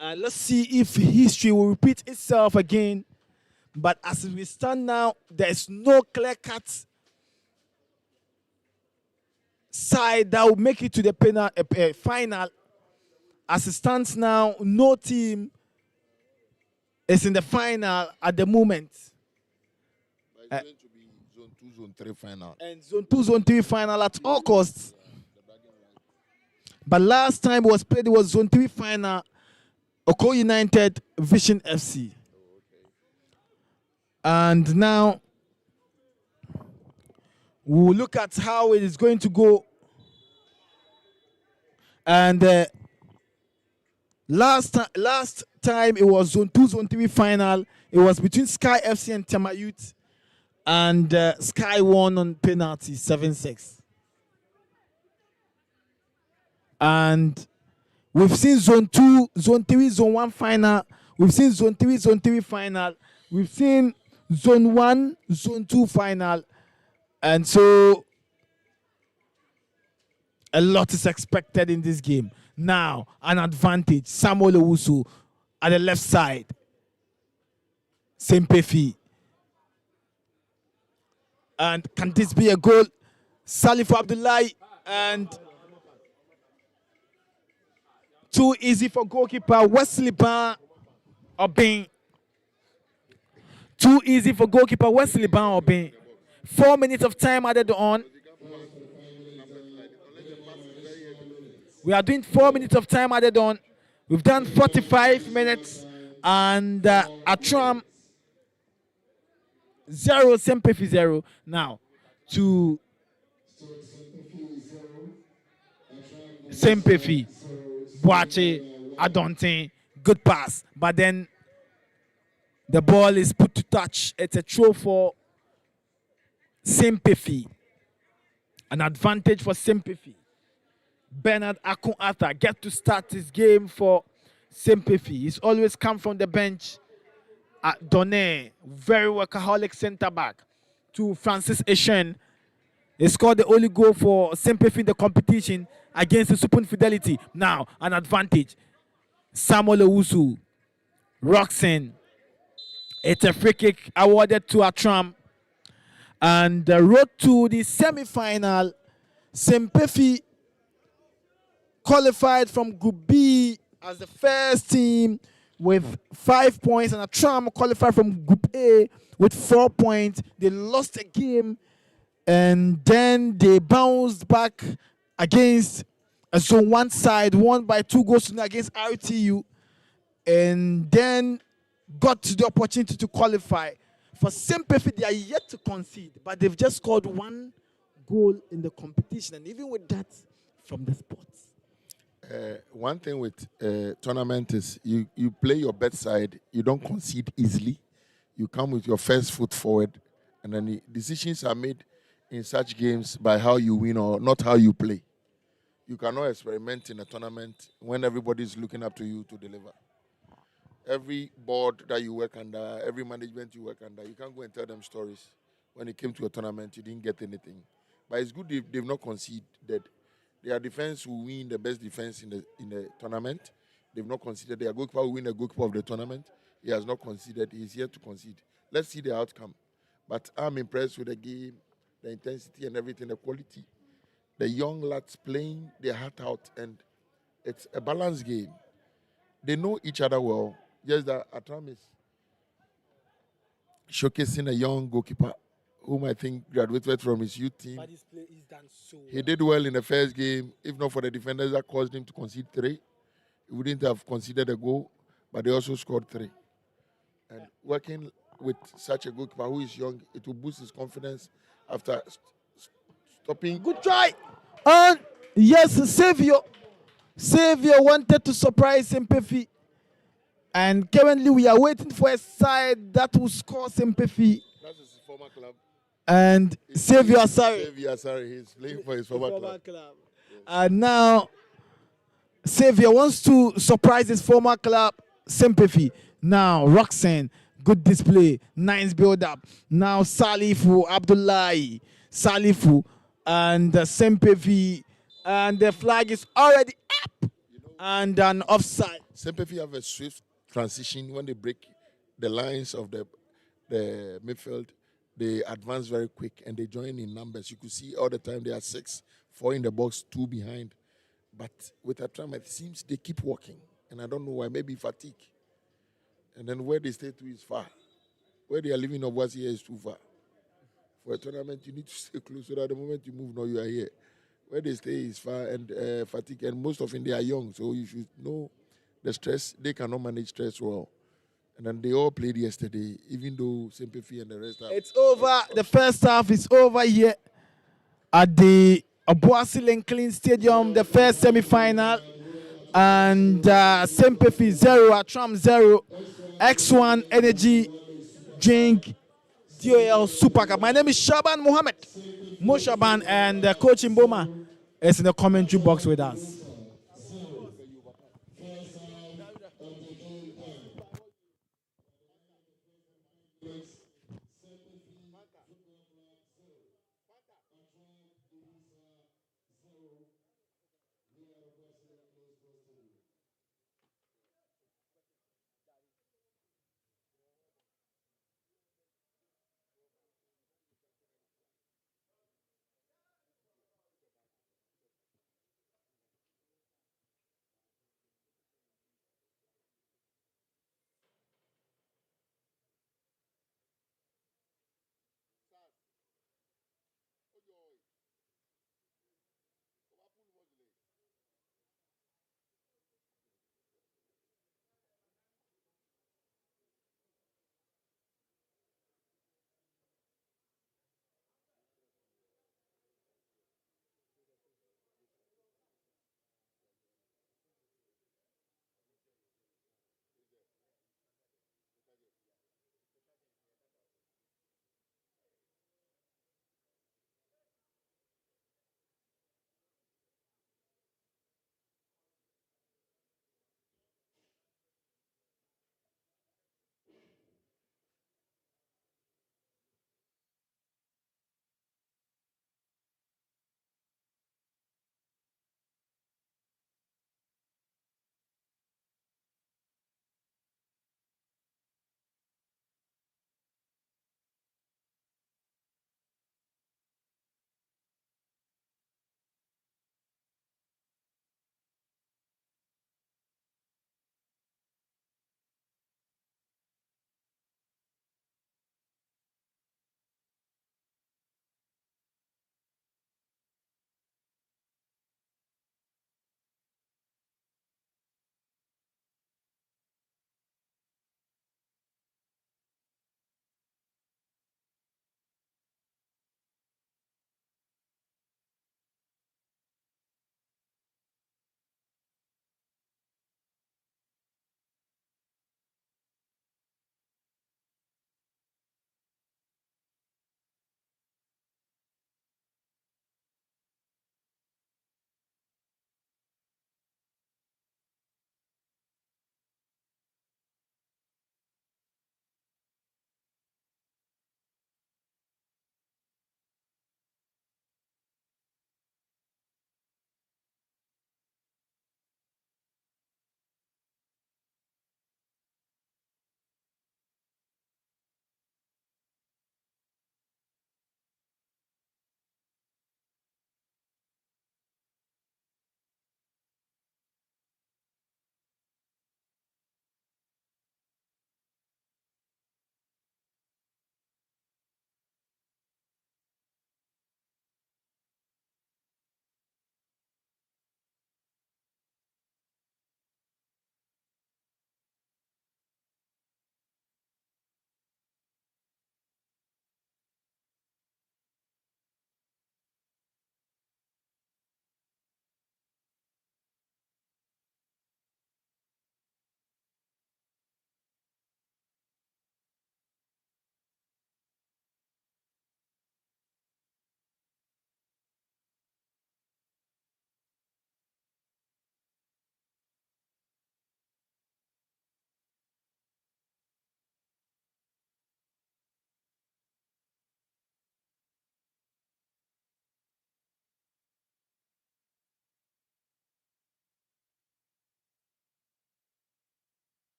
let's see if history will repeat itself again. But as we stand now, there is no clear-cut side that will make it to the final. As it stands now, no team is in the final at the moment. But it's going to be Zone 2, Zone 3 final. And Zone 2, Zone 3 final at all costs. But last time it was played, it was Zone 3 final, Oko United, Vision FC. And now we'll look at how it is going to go. And last time it was Zone 2, Zone 3 final. It was between Sky FC and Temayut. And Sky won on penalty, 7-6. And we've seen Zone 2, Zone 3, Zone 1 final. We've seen Zone 3, Zone 3 final. We've seen Zone 1, Zone 2 final. And so a lot is expected in this game. Now, an advantage. Samuel Owusu at the left side. Semper. And can this be a goal? Salif Abdullahi, and too easy for goalkeeper Wesley Ban Obin. Too easy for goalkeeper Wesley Ban Obin. 4 minutes of time added on. We are doing 4 minutes of time added on. We've done 45 minutes, and Attram 0, Semper 0. Now to Semper Boache, Adonte, good pass, but then the ball is put to touch. It's a throw for Semper, an advantage for Semper. Bernard Akun Arthur get to start his game for Semper. He's always come from the bench. Donne, very workaholic centre back, to Francis Eshen. He scored the only goal for Semper in the competition against the Super Fidelity. Now, an advantage. Samuel Owusu, Roxen. It's a free kick awarded to Attram. And the road to the semi-final, Semper qualified from Group B as the first team with 5 points, and Attram qualified from Group A with 4 points. They lost a game, and then they bounced back against a Zone 1 side, won by 2 goals to nil against RTU, and then got the opportunity to qualify. For Semper, they are yet to concede, but they've just scored 1 goal in the competition, and even with that, from the sports. One thing with tournament is you play your bet side, you don't concede easily. You come with your first foot forward, and then the decisions are made in such games by how you win or not how you play. You cannot experiment in a tournament when everybody's looking up to you to deliver. Every board that you work under, every management you work under, you can't go and tell them stories. When it came to a tournament, you didn't get anything. But it's good they've not conceded. Their defense will win the best defense in the tournament. They've not conceded. Their goalkeeper will win the goalkeeper of the tournament. He has not conceded. He's here to concede. Let's see the outcome. But I'm impressed with the game, the intensity and everything, the quality. The young lads playing their heart out, and it's a balanced game. They know each other well. Just that Attram is showcasing a young goalkeeper whom I think graduated from his youth team. But he's done so well. He did well in the first game. If not for the defenders that caused him to concede 3, he wouldn't have conceded a goal, but they also scored 3. And working with such a goalkeeper who is young, it will boost his confidence after stopping. Good try. And yes, Savior wanted to surprise Semper. And currently we are waiting for a side that will score Semper. That's his former club. And Savior Asari. He's playing for his former club. And now Savior wants to surprise his former club, Semper. Now Roxanne, good display, nice build up. Now Salifu, Abdullahi, Salifu, and Semper, and the flag is already up, and an offside. Semper have a swift transition when they break the lines of the midfield. They advance very quick and they join in numbers. You could see all the time they are 6, 4 in the box, 2 behind. But with Attram, it seems they keep walking, and I don't know why. Maybe fatigue. And then where they stay to is far. Where they are living of what's here is too far. For a tournament, you need to stay close so that the moment you move, now you are here. Where they stay is far and fatigue, and most often they are young, so you should know the stress. They cannot manage stress well. And then they all played yesterday, even though Sympathy and the rest are. It's over. The first half is over here at the Obuasi Lincoln Stadium, the first semi-final. And Sympathy 0, Attram 0, X1 Energy Drink, DOL Super Cup. My name is Shaban Mohammed, Mo Shaban, and Coach Mboma is in the commentary box with us.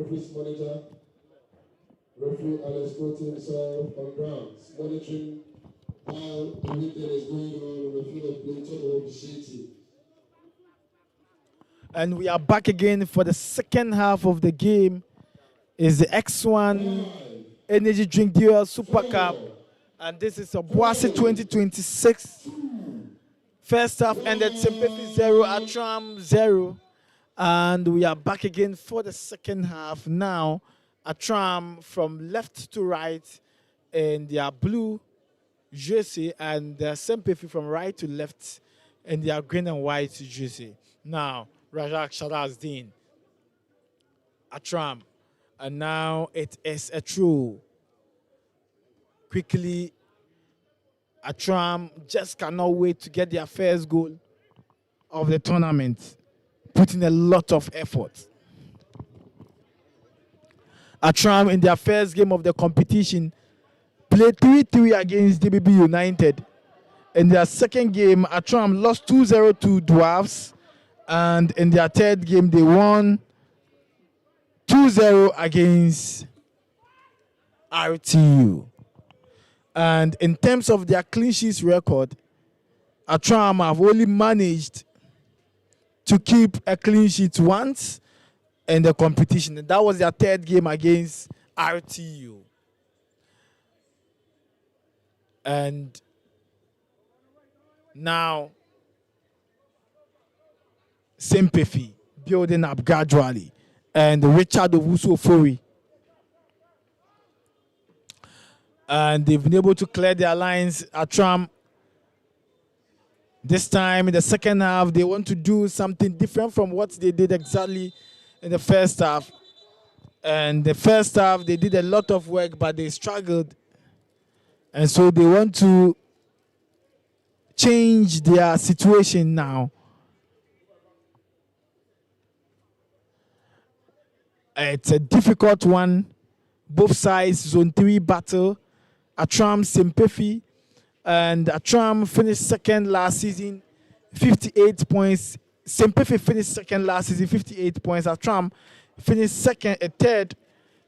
referee's manager, referee Alex Cote himself on grounds, monitoring while everything is going on on the field of play, total officiating. And we are back again for the second half of the game. Is the X1 Energy Drink Duel Super Cup. And this is a Boise 2026. First half ended Semper 0, Attram 0. And we are back again for the second half. Now, Attram from left to right in their blue jersey, and Semper from right to left in their green and white jersey. Now, Rajak Shadazdin, Attram. And now it is a throw. Quickly, Attram just cannot wait to get their first goal of the tournament, putting a lot of effort. Attram in their first game of the competition played 3-3 against DBB United. In their second game, Attram lost 2-0 to Dwarfs, and in their third game, they won 2-0 against RTU. And in terms of their clean sheets record, Attram have only managed to keep a clean sheet once in the competition. And that was their third game against RTU. And now, sympathy building up gradually. And Richard Owusu-Ofori. And they've been able to clear their lines. Attram, this time in the second half, they want to do something different from what they did exactly in the first half. And the first half, they did a lot of work, but they struggled. And so they want to change their situation now. It's a difficult one. Both sides, Zone 3 battle. Attram, Semper, and Attram finished second last season, 58 points. Semper finished second last season, 58 points. Attram finished third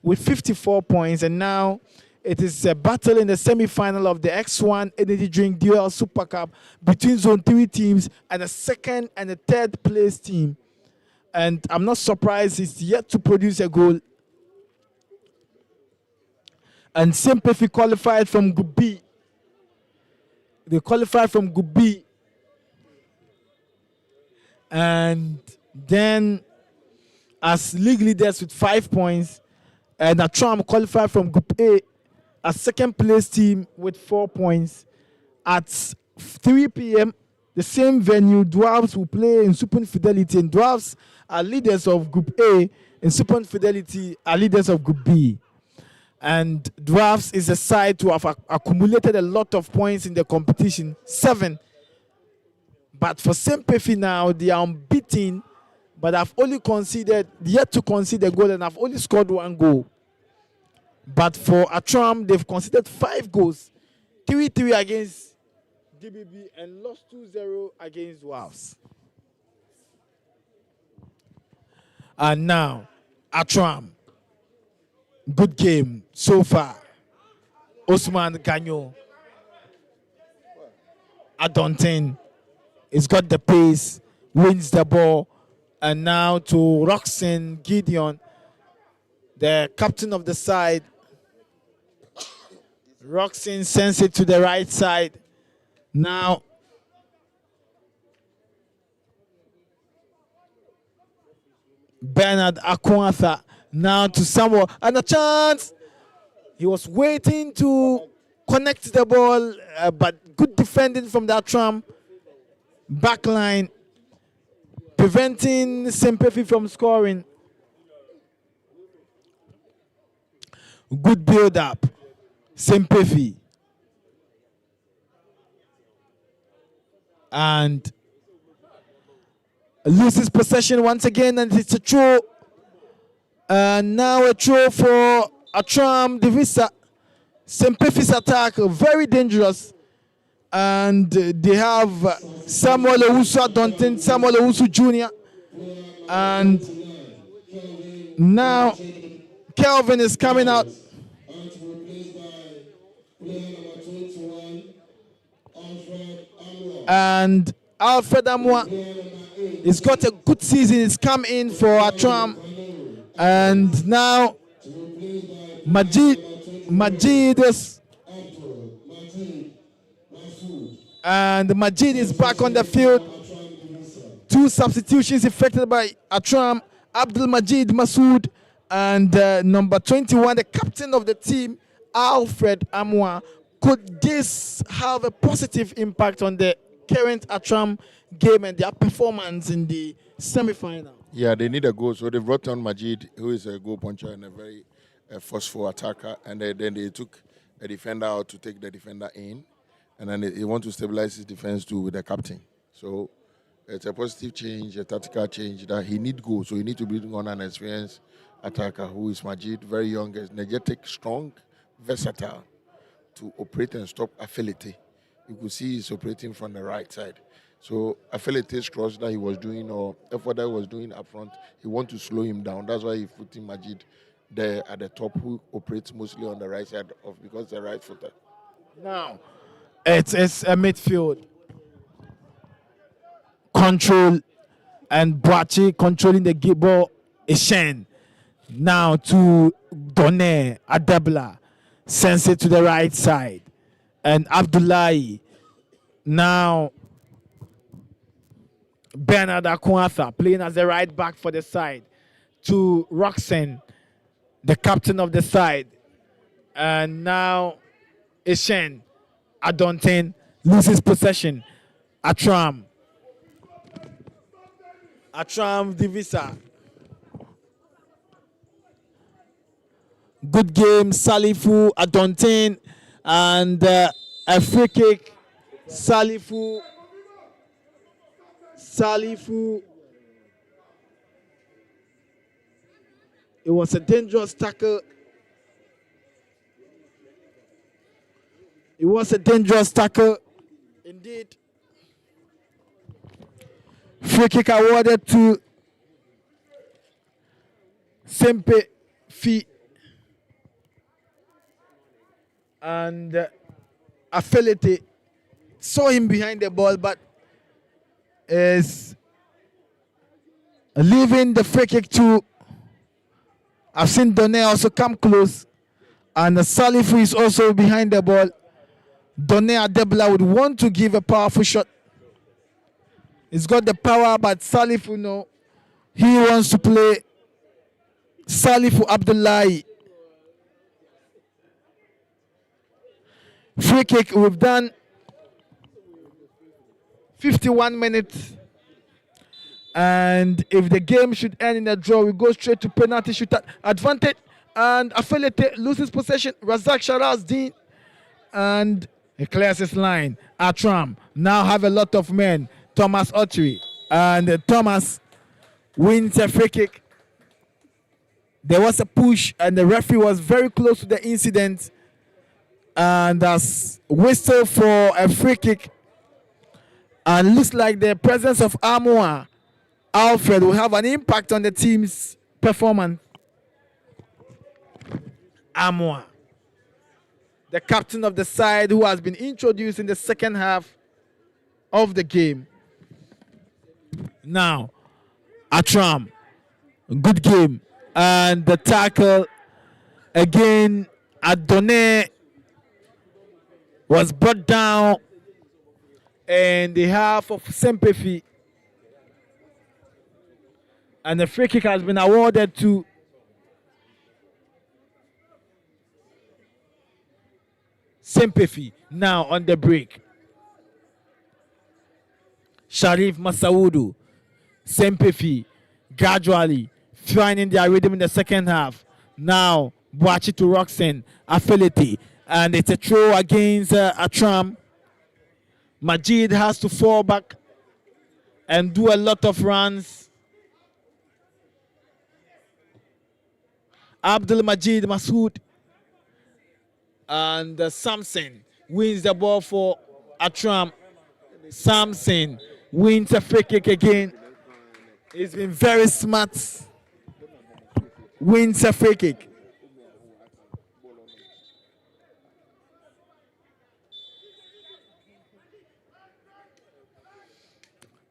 with 54 points. And now it is a battle in the semi-final of the X1 Energy Drink Duel Super Cup between Zone 3 teams and the second and the third place team. And I'm not surprised it's yet to produce a goal. And Semper qualified from Group B. They qualified from Group B. And then as league leaders with 5 points, and Attram qualified from Group A as second place team with 4 points. At 3 p.m., the same venue, Dwarfs will play in Super Fidelity, and Dwarfs are leaders of Group A, and Super Fidelity are leaders of Group B. And Dwarfs is a side to have accumulated a lot of points in the competition, 7. But for Semper now, they are unbeaten, but have only yet to concede a goal, and have only scored 1 goal. But for Attram, they've conceded 5 goals, 3-3 against DBB, and lost 2-0 against Dwarfs. And now, Attram. Good game so far. Osman Ganyo. Adontin. He's got the pace, wins the ball. And now to Roxanne Gideon, the captain of the side. Roxanne sends it to the right side. Now, Bernard Akwatha. Now to Samuel, and a chance. He was waiting to connect the ball, but good defending from that Attram backline, preventing Semper from scoring. Good build-up, Semper. And loses possession once again, and it's a throw. And now a throw for Attram, the Visser. Semper's attack, very dangerous. And they have Samuel Owusu Jr. And now Kelvin is coming out. And to be replaced by player number 21, Alfred Amwa. And Alfred Amwa, Player number 8, he's got a good season. He's come in for Attram. And now to be replaced by Majid is, Abdul Majid Masood. and Majid is back on the field. Attram Visser. 2 substitutions effected by Attram, Abdul Majid Masood, and number 21, the captain of the team, Alfred Amwa. Could this have a positive impact on the current Attram game and their performance in the semi-final? Yeah, they need a goal, so they brought on Majid, who is a goal puncher and a very forceful attacker, and then they took a defender out to take the defender in, and then they want to stabilize his defense too with the captain. So it's a positive change, a tactical change that he need goal, so he need to bring on an experienced attacker who is Majid, very young, energetic, strong, versatile, to operate and stop Affiliate. You could see he's operating from the right side. So Affiliate's cross that he was doing or effort that he was doing up front, he want to slow him down. That's why he put in Majid there at the top, who operates mostly on the right side of because the right footer. Now, it's a midfield control, and Boachi controlling the ball. Ishen now to Done Adebla, sends it to the right side, and Abdullahi now. Bernard Akwatha playing as the right back for the side to Roxen, the captain of the side. And now Ishen Adontin loses possession. Attram Divisa. Good game, Salifu, Adontin, and a free kick. Salifu. It was a dangerous tackle. Indeed. Free kick awarded to Semper Fi, and Affiliate saw him behind the ball, but is leaving the free kick to. I've seen Done also come close, and Salifu is also behind the ball. Done Adebla would want to give a powerful shot. He's got the power, but Salifu no. He wants to play Salifu Abdullahi. Free kick, we've done 51 minutes, and if the game should end in a draw, we go straight to penalty shootout advantage, and Affiliate loses possession. Razak Sharazdin, and he clears his line. Attram now have a lot of men. Thomas Autry, and Thomas wins a free kick. There was a push, and the referee was very close to the incident, and has whistled for a free kick. And looks like the presence of Amwa Alfred will have an impact on the team's performance. Amwa, the captain of the side, who has been introduced in the second half of the game. Now, Attram, good game. And the tackle again, Adone was brought down in the half of Semper. And the free kick has been awarded to Semper. Now on the break, Sharif Masaudu, Semper gradually finding their rhythm in the second half. Now Boachi to Roxen, Affiliate, and it's a throw against Attram. Majid has to fall back and do a lot of runs. Abdul Majid Masood, and Samson wins the ball for Attram. Samson wins a free kick again. He's been very smart. Wins a free kick.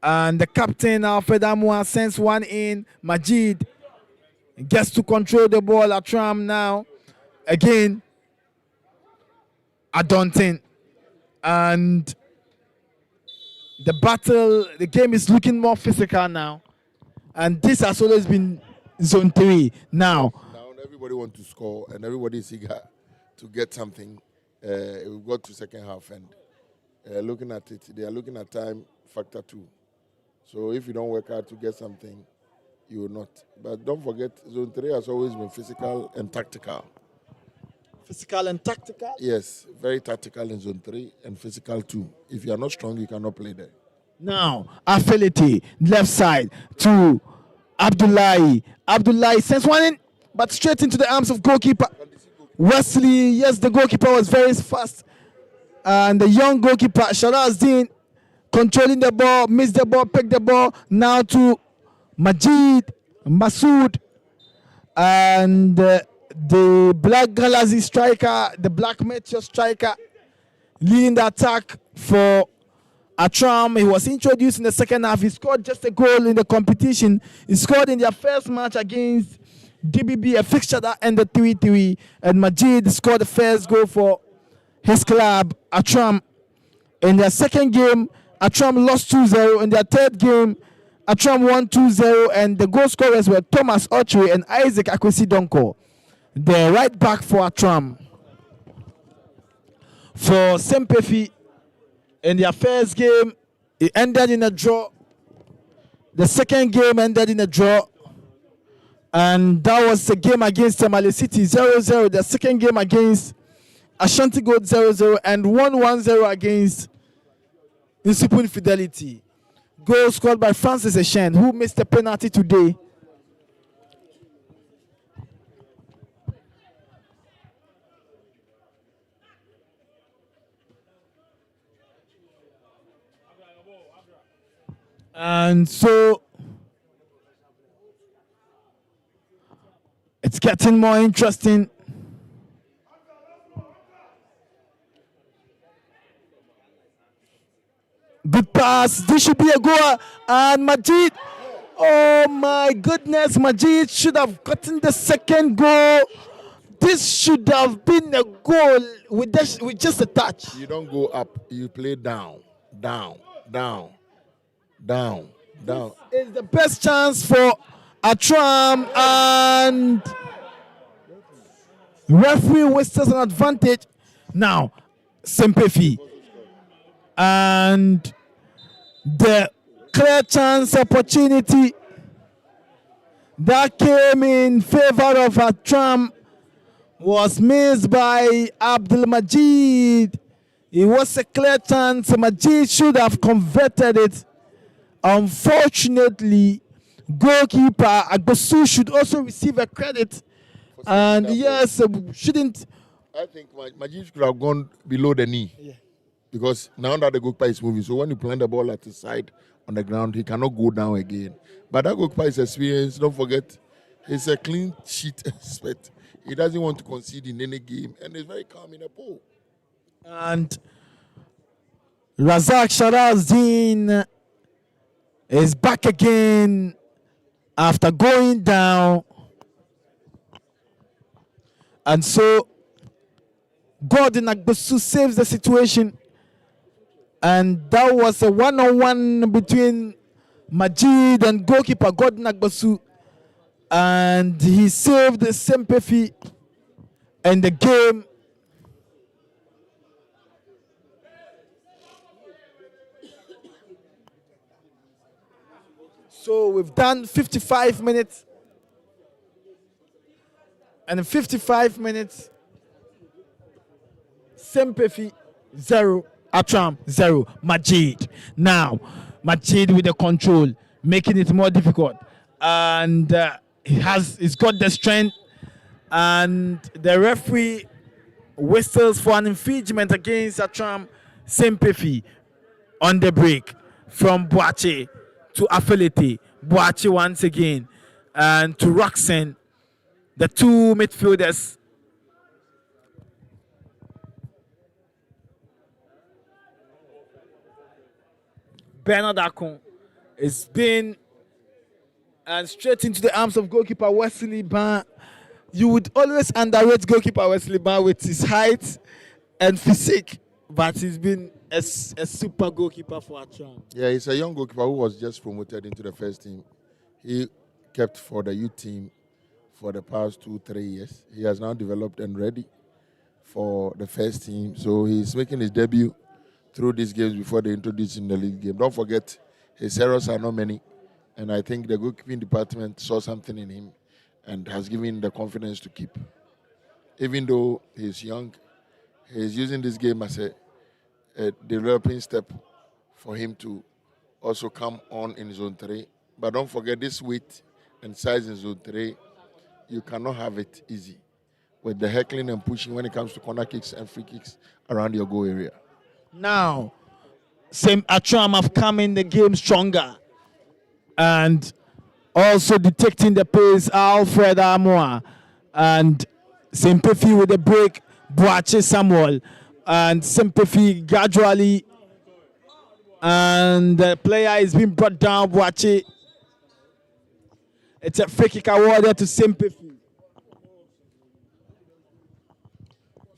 And the captain, Alfred Amua, sends one in. Majid gets to control the ball. Attram now. Again, Adontin. And the game is looking more physical now. And this has always been zone 3. Now everybody wants to score and everybody is eager to get something. We got to second half and looking at it, they are looking at time factor 2. So if you don't work hard to get something, you will not. But don't forget, zone 3 has always been physical and tactical. Physical and tactical? Yes, very tactical in zone 3 and physical too. If you are not strong, you cannot play there. Now, Affinity, left side to Abdullahi. Abdullahi sends one in, but straight into the arms of goalkeeper Wesley. Yes, the goalkeeper was very fast. And the young goalkeeper, Sharazdin, controlling the ball, missed the ball, picked the ball. Now to Majid, Masood, and the Black Galaxy striker, the Black Meteors striker, leading the attack for Attram. He was introduced in the second half. He scored just a goal in the competition. He scored in their first match against DBB, a fixture that ended 3-3. And Majid scored the first goal for his club, Attram. In their second game, Attram lost 2-0. In their third game, Attram won 2-0. And the goal scorers were Thomas Ochre and Isaac Akwesi Donko. The right back for Attram. For Semper, in their first game, it ended in a draw. The second game ended in a draw. And that was the game against Tamale City, 0-0. The second game against Ashanti Gold, 0-0. And 1-0 against Insipun Fidelity. Goal scored by Francis Eshen, who missed a penalty today. And so it's getting more interesting. Good pass. This should be a goal. And Majid. Oh my goodness. Majid should have gotten the second goal. This should have been a goal with just a touch. You don't go up. You play down, down, down, down, down. It's the best chance for Attram, and referee wastes an advantage. Now, Sempefi. And the clear chance opportunity that came in favor of Attram was missed by Abdul Majid. It was a clear chance. Majid should have converted it. Unfortunately, goalkeeper Agbosu should also receive a credit. And yes, shouldn't. I think Majid should have gone below the knee. Yeah. Because now that the goalkeeper is moving, so when you plant the ball at his side on the ground, he cannot go down again. But that goalkeeper is experienced. Don't forget, he's a clean sheet expert. He doesn't want to concede in any game, and he's very calm in the pole. And Razak Sharazdin is back again after going down. And so Gordon Agbosu saves the situation. And that was a one-on-one between Majid and goalkeeper Gordon Agbosu. And he saved the Sempefi and the game. So we've done 55 minutes. And in 55 minutes, Sempefi 0, Attram 0, Majid. Now, Majid with the control, making it more difficult. And he's got the strength. And the referee whistles for an infringement against Attram Sempefi on the break from Boache to Affinity. Boache once again. And to Roxen, the two midfielders. Bernard Akon It's been and straight into the arms of goalkeeper Wesley Ban. You would always underrate goalkeeper Wesley Ban with his height and physique, but he's been a super goalkeeper for Attram. Yeah, he's a young goalkeeper who was just promoted into the first team. He kept for the youth team for the past 2-3 years. He has now developed and ready for the first team. So he's making his debut through these games before they introduce him in the league game. Don't forget, his errors are not many. And I think the goalkeeping department saw something in him and has given him the confidence to keep. Even though he's young, he's using this game as a developing step for him to also come on in zone 3. But don't forget, this weight and size in zone 3, you cannot have it easy with the heckling and pushing when it comes to corner kicks and free kicks around your goal area. Now, Attram have come in the game stronger and also detecting the pace. Alfred Amoa and Semper with the break. Boache Samuel and Semper gradually, and the player is being brought down. Boache. It's a free kick awarded to Semper.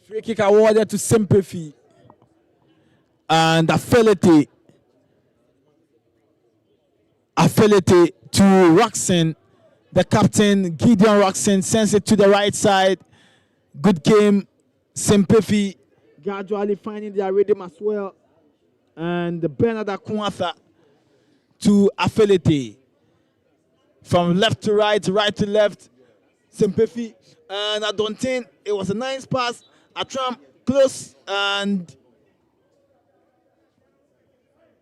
Free kick awarded to Semper and affiliate to Roxon. The captain, Gideon Roxon, sends it to the right side. Good game. Semper gradually finding their rhythm as well. And Bernard Akwatha to affiliate. From left to right to left. Semper. And I don't think it was a nice pass. Attram close and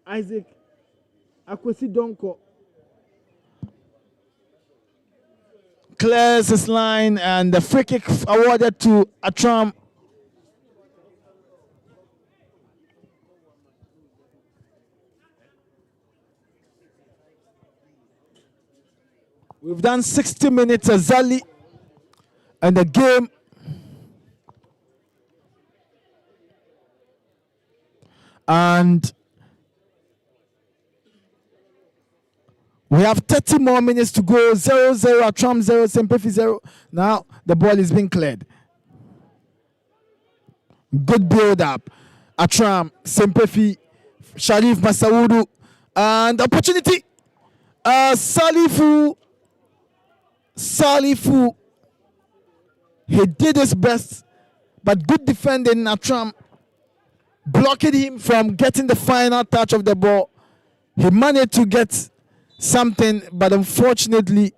Isaac Akwesi Donko clears his line, and the free kick awarded to Attram. We've done 60 minutes exactly, and the game and we have 30 more minutes to go. 0-0, Attram 0, Semper 0. Now the ball is being cleared. Good build up. Attram, Semper, Sharif Masaudu, and opportunity. Salifu. He did his best, but good defending. Attram blocking him from getting the final touch of the ball. He managed to get something, but unfortunately,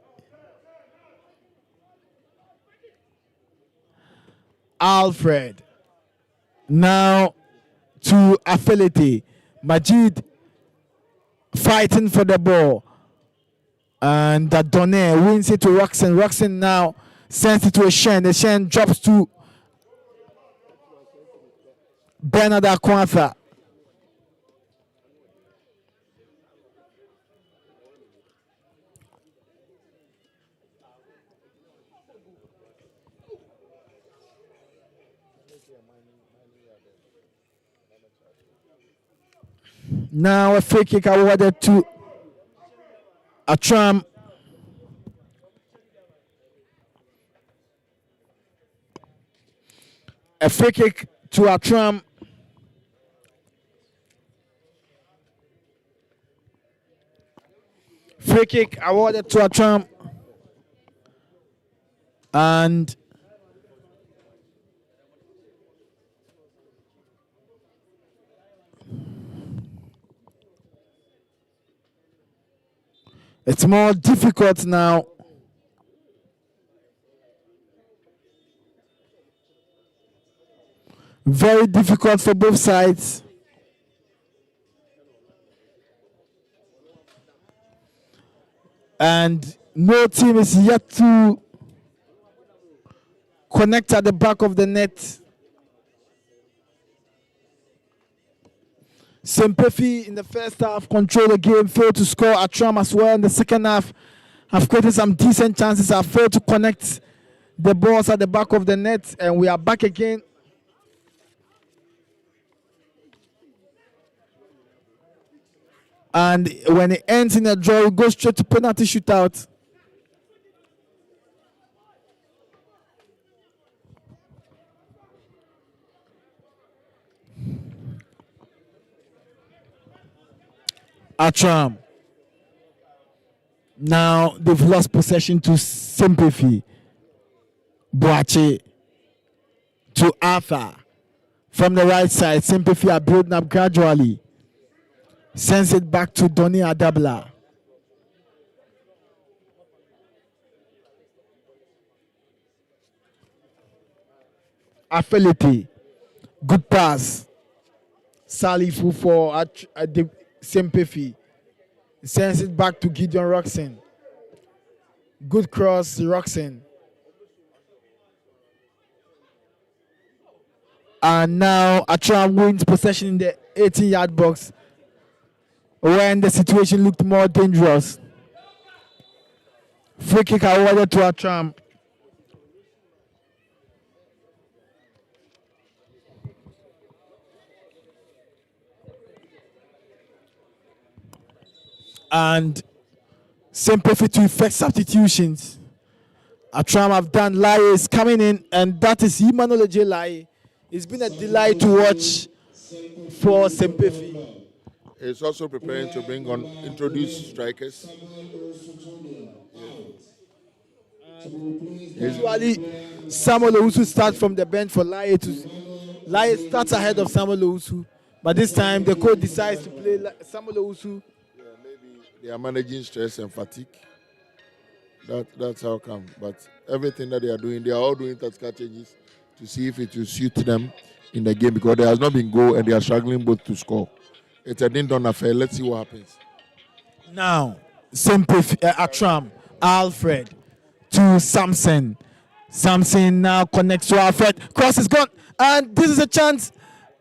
Alfred now to affiliate. Majid fighting for the ball, and Donne wins it to Roxon. Roxon now sends it to Shen. The Shen drops to Bernard Akwatha. Now a free kick awarded to Attram. A free kick to Attram. Free kick awarded to Attram. And it's more difficult now. Very difficult for both sides. And no team is yet to connect at the back of the net. Semper in the first half controlled the game, failed to score. Attram as well in the second half have created some decent chances, have failed to connect the balls at the back of the net, and we are back again. And when it ends in a draw, it goes straight to penalty shootout. Attram. Now they've lost possession to Sympathy. Boache to Arthur. From the right side, Sympathy are building up gradually. Sends it back to Donny Adabla. Affinity. Good pass. Salifu for the Sympathy. Sends it back to Gideon Roxon. Good cross, Roxon. And now Attram wins possession in the 18-yard box when the situation looked more dangerous. Free kick awarded to Attram. And Sympathy to effect substitutions. Attram have done. Lai is coming in, and that is Emmanuel J. Lai. It's been a delight to watch for Sympathy. He's also preparing to introduce strikers. Usually, Samuel Owusu starts from the bench for Lai. Lai starts ahead of Samuel Owusu, but this time the coach decides to play Samuel Owusu. Yeah, maybe they are managing stress and fatigue. That's how come. But everything that they are all doing tactical changes to see if it will suit them in the game, because there has not been goal and they are struggling both to score. It's a ding-dong affair. Let's see what happens. Now, Sympathy, Attram, Alfred to Samson. Samson now connects to Alfred. Cross is gone, and this is a chance.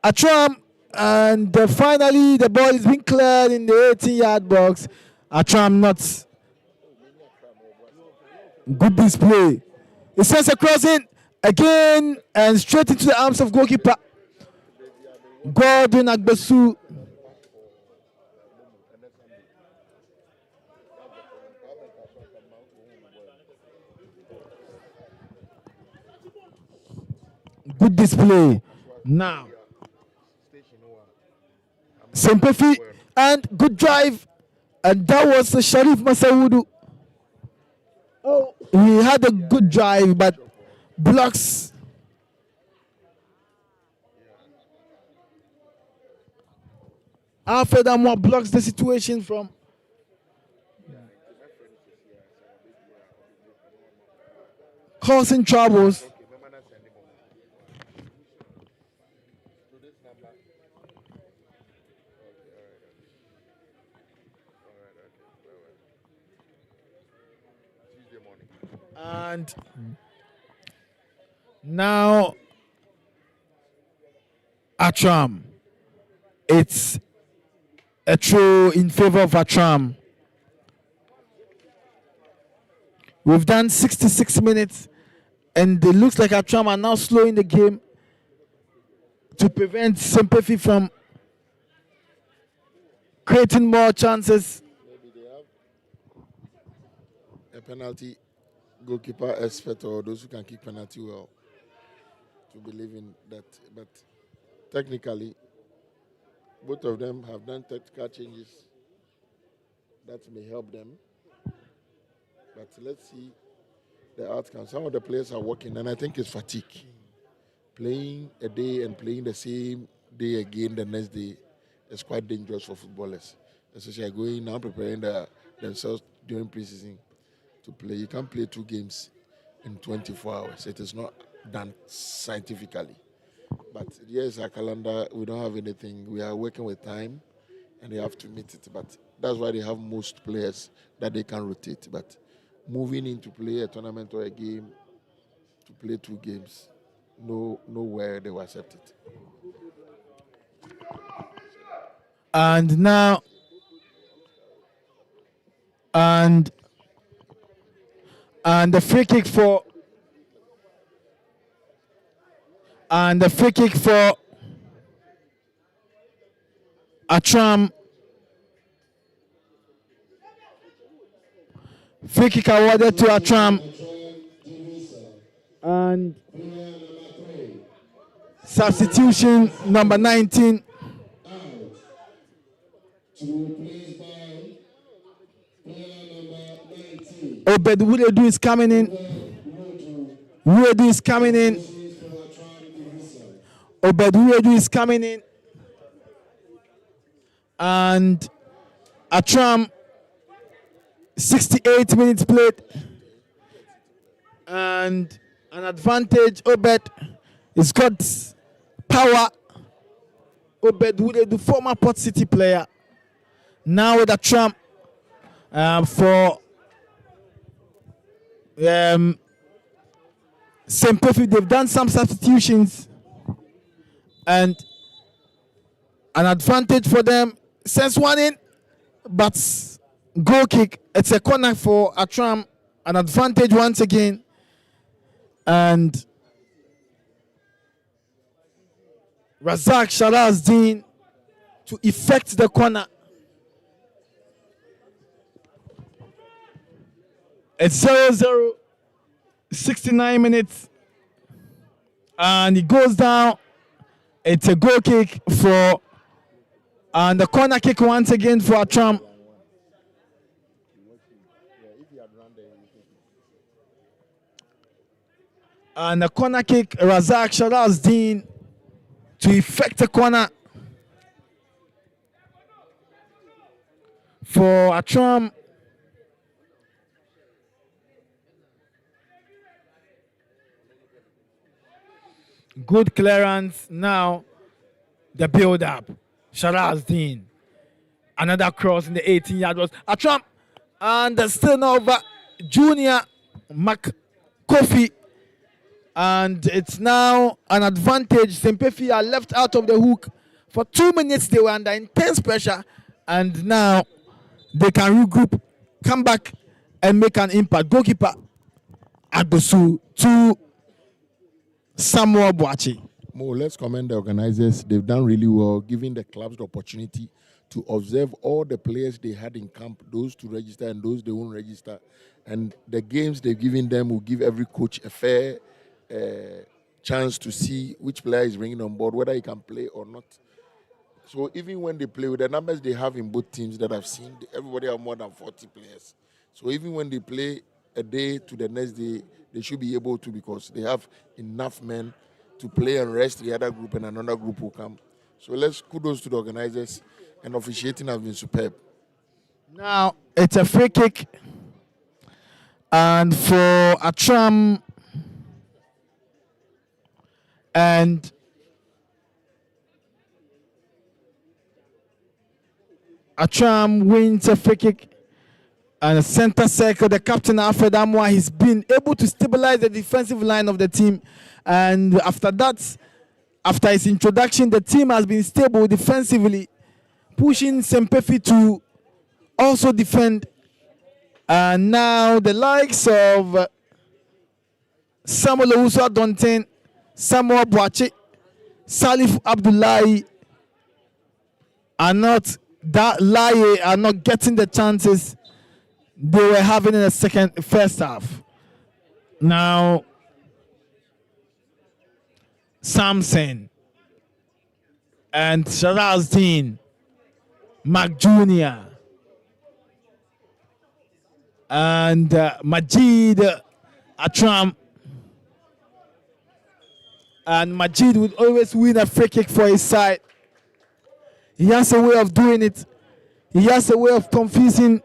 Attram, and finally the ball is being cleared in the 18-yard box. Attram not. Good display. It sends a cross in again and straight into the arms of goalkeeper Gordon Agbesu. Good display. Now, Sympathy and good drive, and that was Sharif Masaudu. Oh, he had a good drive, but blocks. Alfred Amwa blocks the situation from causing troubles. And now Attram. It's a throw in favor of Attram. We've done 66 minutes, and it looks like Attram are now slowing the game to prevent Sympathy from creating more chances. Maybe they have a penalty goalkeeper expert, or those who can kick penalty well, to believe in that. But technically, both of them have done tactical changes that may help them. But let's see the outcome. Some of the players are working, and I think it's fatigue. Playing a day and playing the same day again the next day is quite dangerous for footballers, especially going now preparing themselves during preseason to play. You can't play 2 games in 24 hours. It is not done scientifically. But here's our calendar. We don't have anything. We are working with time, and they have to meet it. But that's why they have most players that they can rotate. But moving in to play a tournament or a game, to play 2 games, nowhere they will accept it. And now, and the free kick for Attram Free kick awarded to Attram. Visser. And Player number 3. substitution number 19. Out. To be replaced by player number 19. Obed Wuledu is coming in. Wuledu is coming in. Obed Wuledu is coming in. And Attram, 68 minutes played. And an advantage. Obed has got power. Obed Wuledu, former Port City player. Now with Attram for Semper, they've done some substitutions and an advantage for them. Sends one in, but goal kick. It's a corner for Attram. An advantage once again. And Razak Sharazdin to effect the corner. It's 0-0, 69 minutes. And it goes down. It's a goal kick for, and the corner kick once again for Attram. And the corner kick, Razak Sharazdin to effect a corner for Attram. Good clearance now. The build up. Sharazdin. Another cross in the 18-yard was Attram. And still not over. Junior McCoffey. And it's now an advantage. Sempefi are left out of the hook. For 2 minutes they were under intense pressure. And now they can regroup, come back and make an impact. Goalkeeper Agbosu to Samuel Boachi. Mo, let's commend the organizers. They've done really well, giving the clubs the opportunity to observe all the players they had in camp, those to register and those they won't register. And the games they've given them will give every coach a fair chance to see which player is bringing on board, whether he can play or not. So even when they play with the numbers they have in both teams that I've seen, everybody have more than 40 players. So even when they play a day to the next day, they should be able to, because they have enough men to play and rest the other group, and another group will come. So let's kudos to the organizers, and officiating has been superb. Now it's a free kick, and for Attram, and Attram wins a free kick. And center circle, the captain Alfred Amwa, he's been able to stabilize the defensive line of the team. And after that, after his introduction, the team has been stable defensively, pushing Sempefi to also defend. And now the likes of Samuel Owusu Adonten, Samuel Boachi, Salif Abdullahi are not getting the chances they were having in the first half. Now, Samson and Sharazdin, Mac Jr. and Majid Attram. And Majid would always win a free kick for his side. He has a way of doing it. He has a way of confusing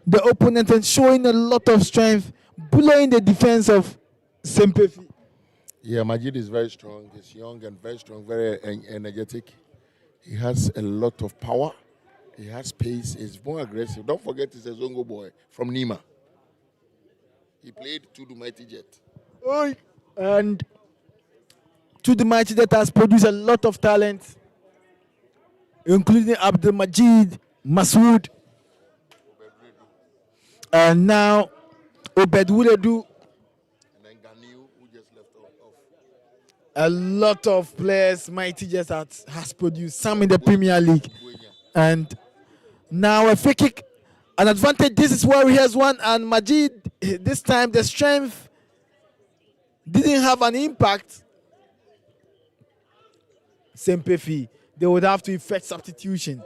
the opponent and showing a lot of strength, blowing the defense of Sempefi. Yeah, Majid is very strong. He's young and very strong, very energetic. He has a lot of power. He has pace. He's more aggressive. Don't forget, he's a Zongo boy from Nima. He played to the Mighty Jet. And to the Mighty Jet has produced a lot of talent, including Abdul Majid, Masood, and now Obed Wuledu. And then Ganiu, who just left off. A lot of players Mighty Jet has produced, some in the Premier League. And now a free kick An advantage. This is where he has one, and Majid this time the strength didn't have an impact. Semper, they would have to effect substitution.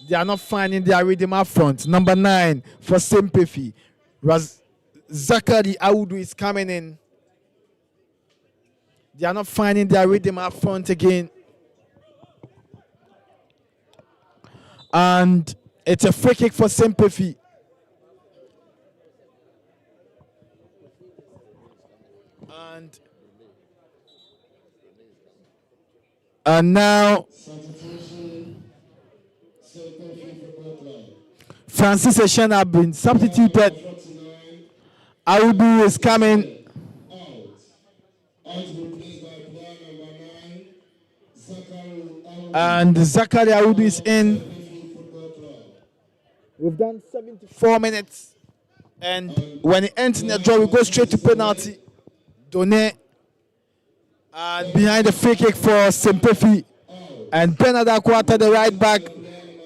They are not finding their rhythm up front. Number 9 for Semper. Zakari Audu is coming in. They are not finding their rhythm up front again. And it's a free kick for Semper. And now Francis Eshen have been substituted. Audu is coming. And Zakari Audu is in. We've done 74 minutes. And when it ends in a draw, we go straight to penalty. Doné. And behind the free kick for Semper. And Bernard Akwata, the right back.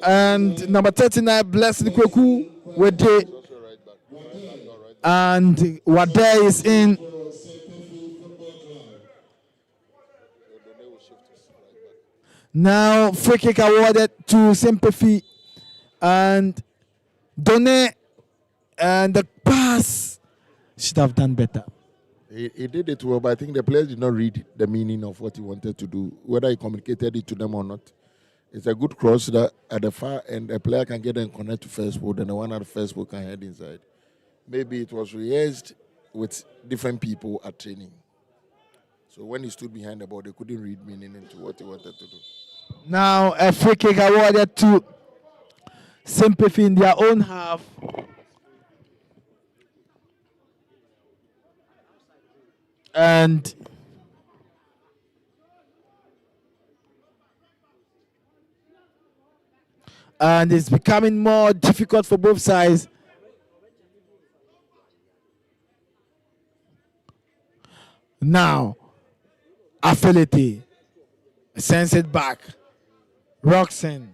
And number 39, Blessed Kweku, with the. And Wade is in. Now free kick awarded to Semper. And Doné. And the pass should have done better. He did it well, but I think the players did not read the meaning of what he wanted to do, whether he communicated it to them or not. It's a good cross that at the far end, a player can get and connect to first post, and the one at the first post can head inside. Maybe it was rehearsed with different people at training. So when he stood behind the ball, they couldn't read meaning into what he wanted to do. Now a free kick awarded to Semper in their own half. And it's becoming more difficult for both sides. Now, Affiliate sends it back. Roxanne.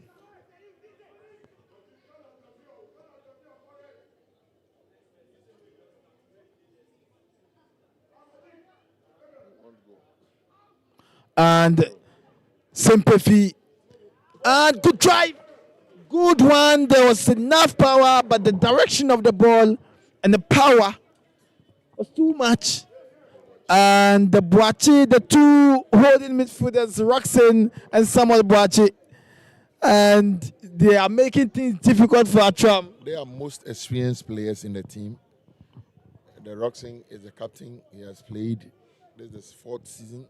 And Sympathy. And good drive. Good one. There was enough power, but the direction of the ball and the power was too much. And the Boachi, the two holding midfielders, Roxanne and Samuel Boachi, and they are making things difficult for Attram. They are most experienced players in the team. The Roxanne is the captain. He has played. This is his 4th season.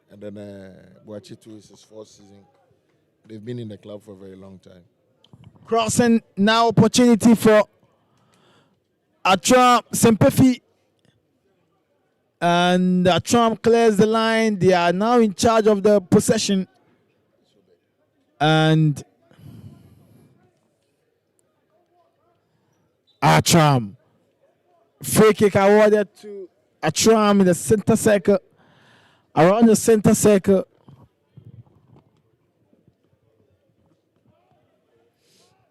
And then Boachi too is his 4th season. They've been in the club for a very long time. Crossing now, opportunity for Attram, Sympathy. And Attram clears the line. They are now in charge of the possession. And Attram. Free kick awarded to Attram in the center circle. Around the center circle.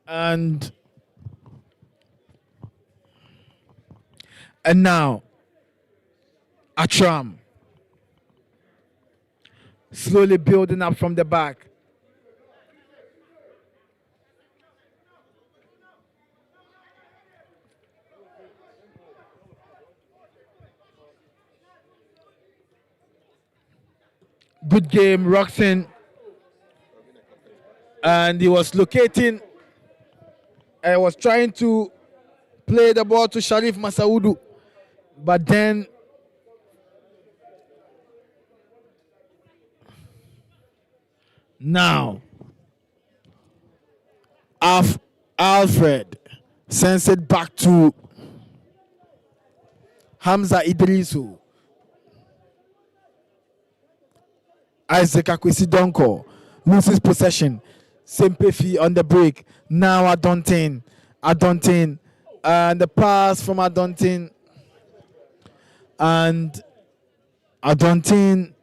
And now Attram slowly building up from the back. Good game, Roxanne. And he was locating. I was trying to play the ball to Sharif Masaudu. But then now Alfred sends it back to Hamza Idrisu. Isaac Akwesi Donko loses possession. Sympathy on the break. Now Adontin. And the pass from Adontin. And Adontin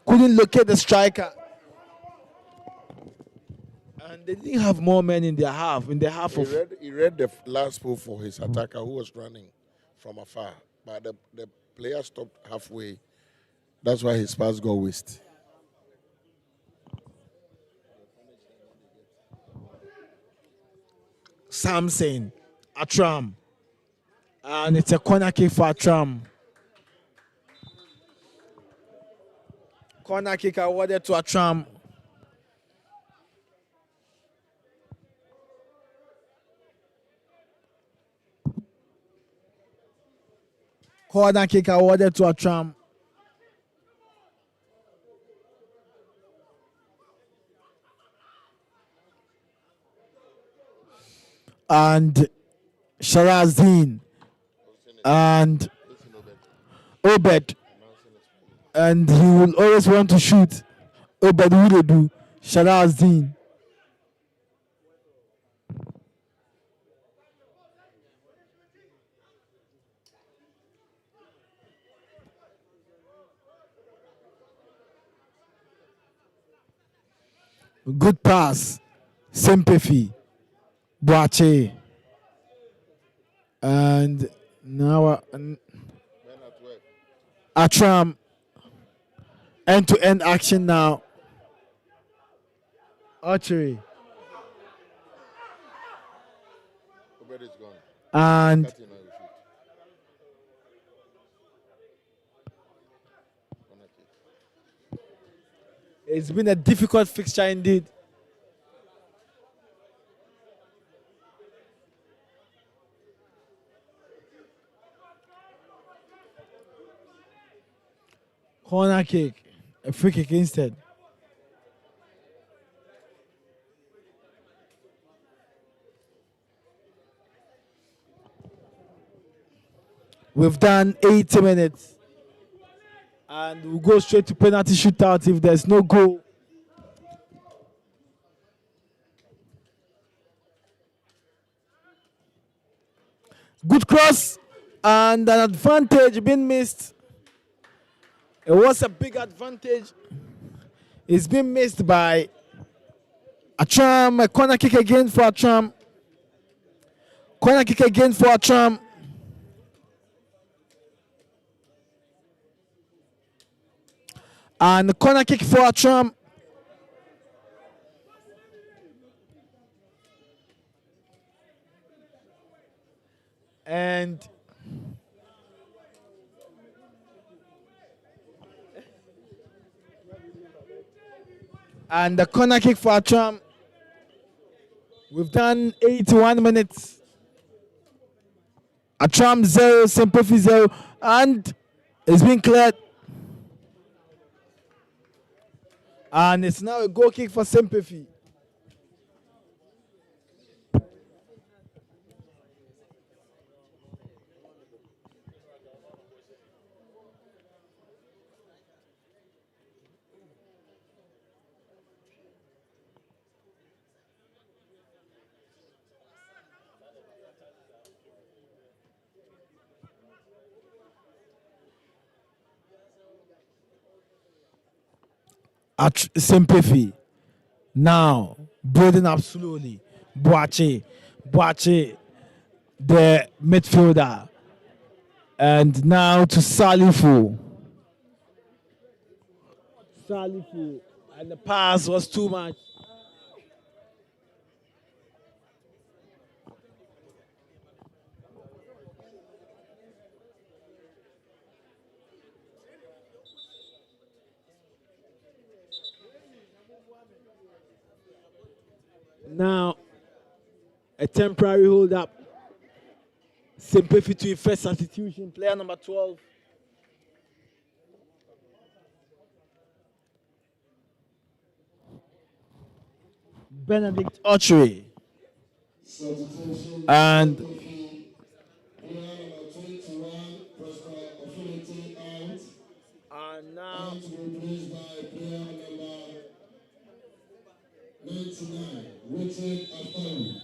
couldn't locate the striker. And they didn't have more men in their half. In the half He of read the last ball for his attacker who was running from afar, but the player stopped halfway. That's why his pass got wasted. Samson, Attram, and it's a corner kick for Attram. Corner kick awarded to Attram. Corner kick awarded to Attram. And Sharazdin and Obed. And he will always want to shoot. Obed will do. Sharazdin. Good pass. Sympathy. Boache. And now Attram. End-to-end action now. Archery. And it's been a difficult fixture indeed. Corner kick. A free kick instead. We've done 80 minutes. And we'll go straight to penalty shootout if there's no goal. Good cross. And an advantage being missed. It was a big advantage. It's been missed by Attram. A corner kick again for Attram. Corner kick again for Attram. And the corner kick for Attram. And the corner kick for Attram. We've done 81 minutes. Attram 0, Sympathy 0, and it's been cleared. And it's now a goal kick for Sympathy. Sympathy. Now, building up slowly. Boache, the midfielder. And now to Salifu. And the pass was too much. Now, a temporary hold up. Sympathy to first substitution. Player number 12. Benedict Archery. And now 99, Richard Attram.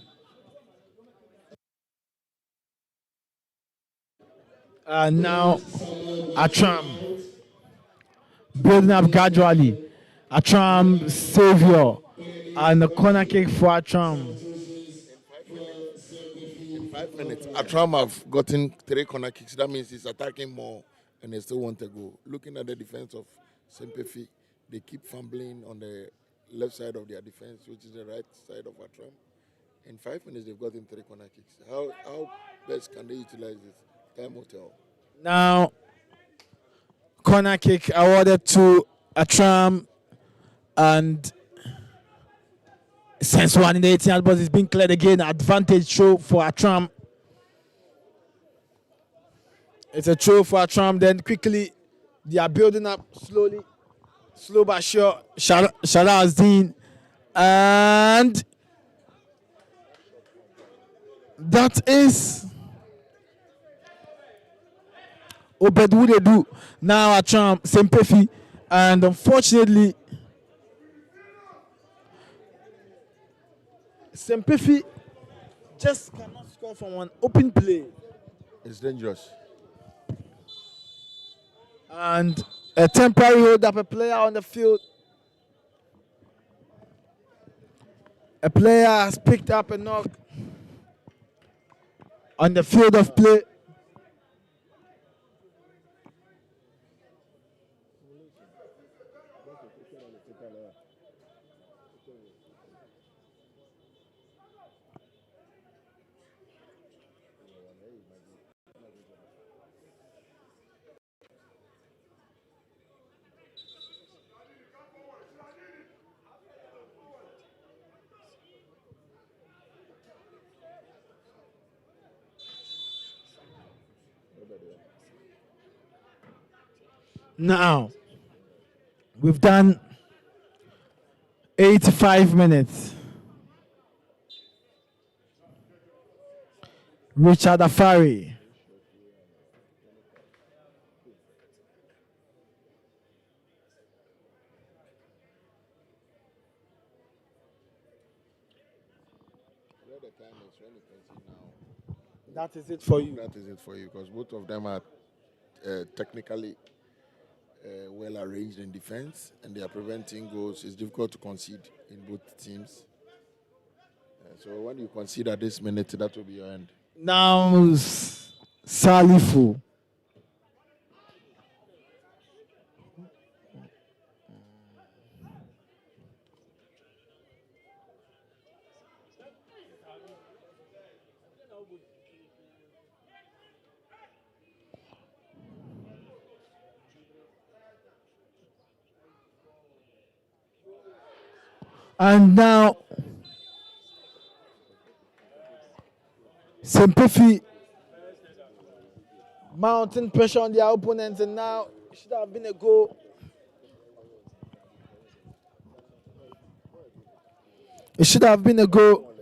Now Attram building up gradually. Attram savior. And a corner kick for Attram. In 5 minutes, Attram have gotten 3 corner kicks. That means he's attacking more and they still want to go. Looking at the defense of Semper, they keep fumbling on the left side of their defense, which is the right side of Attram. In 5 minutes, they've gotten 3 corner kicks. How best can they utilize this? Time will tell. Now, corner kick awarded to Attram, and since one in the 18th, but it's been cleared again. Advantage show for Attram. It's a throw for Attram. Then quickly, they are building up slowly, slow but sure. Shalazdin, and that is Obedwudedu. Now Attram, Semper, and unfortunately, Semper just cannot score from one open play. It's dangerous. And a temporary hold up a player on the field. A player has picked up a knock on the field of play. Now, we've done 85 minutes. Richard Afari. That is it for you. That is it for you because both of them are technically well arranged in defense and they are preventing goals. It's difficult to concede in both teams. So when you concede at this minute, that will be your end. Now, Salifu. And now, Semper mounting pressure on their opponents, and now it should have been a goal. It should have been a goal.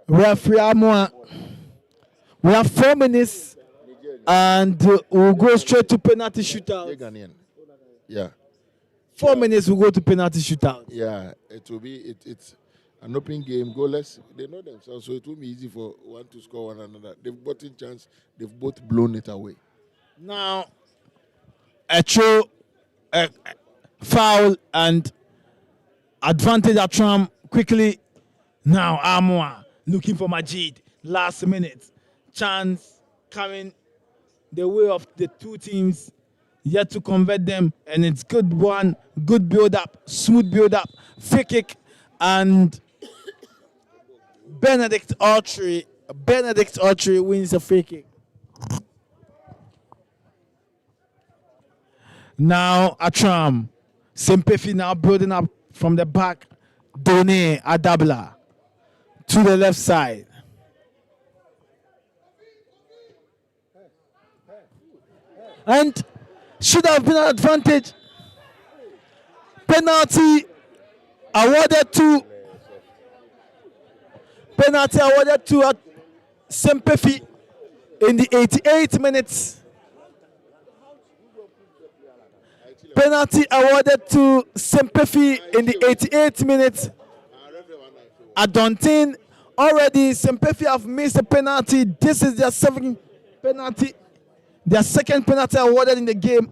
Referee Amwa. We have 4 minutes. And we'll go straight to penalty shootout. Yeah. 4 minutes, we'll go to penalty shootout. Yeah, it will be. It's an open game, goalless. They know themselves, so it will be easy for one to score one another. They've gotten chance. They've both blown it away. Now, a throw, a foul, and advantage Attram quickly. Now, Amwa looking for Majid. Last minute. Chance coming the way of the two teams, yet to convert them, and it's good one, good build up, smooth build up, free kick, and Benedict Autry wins a free kick. Now Attram, Semper now building up from the back, Done Adabla to the left side. And should have been an advantage. Penalty awarded to Semper in the 88 minutes. Penalty awarded to Semper in the 88 minutes. Adontin already Semper have missed a penalty. This is their 7th penalty Their second penalty awarded in the game.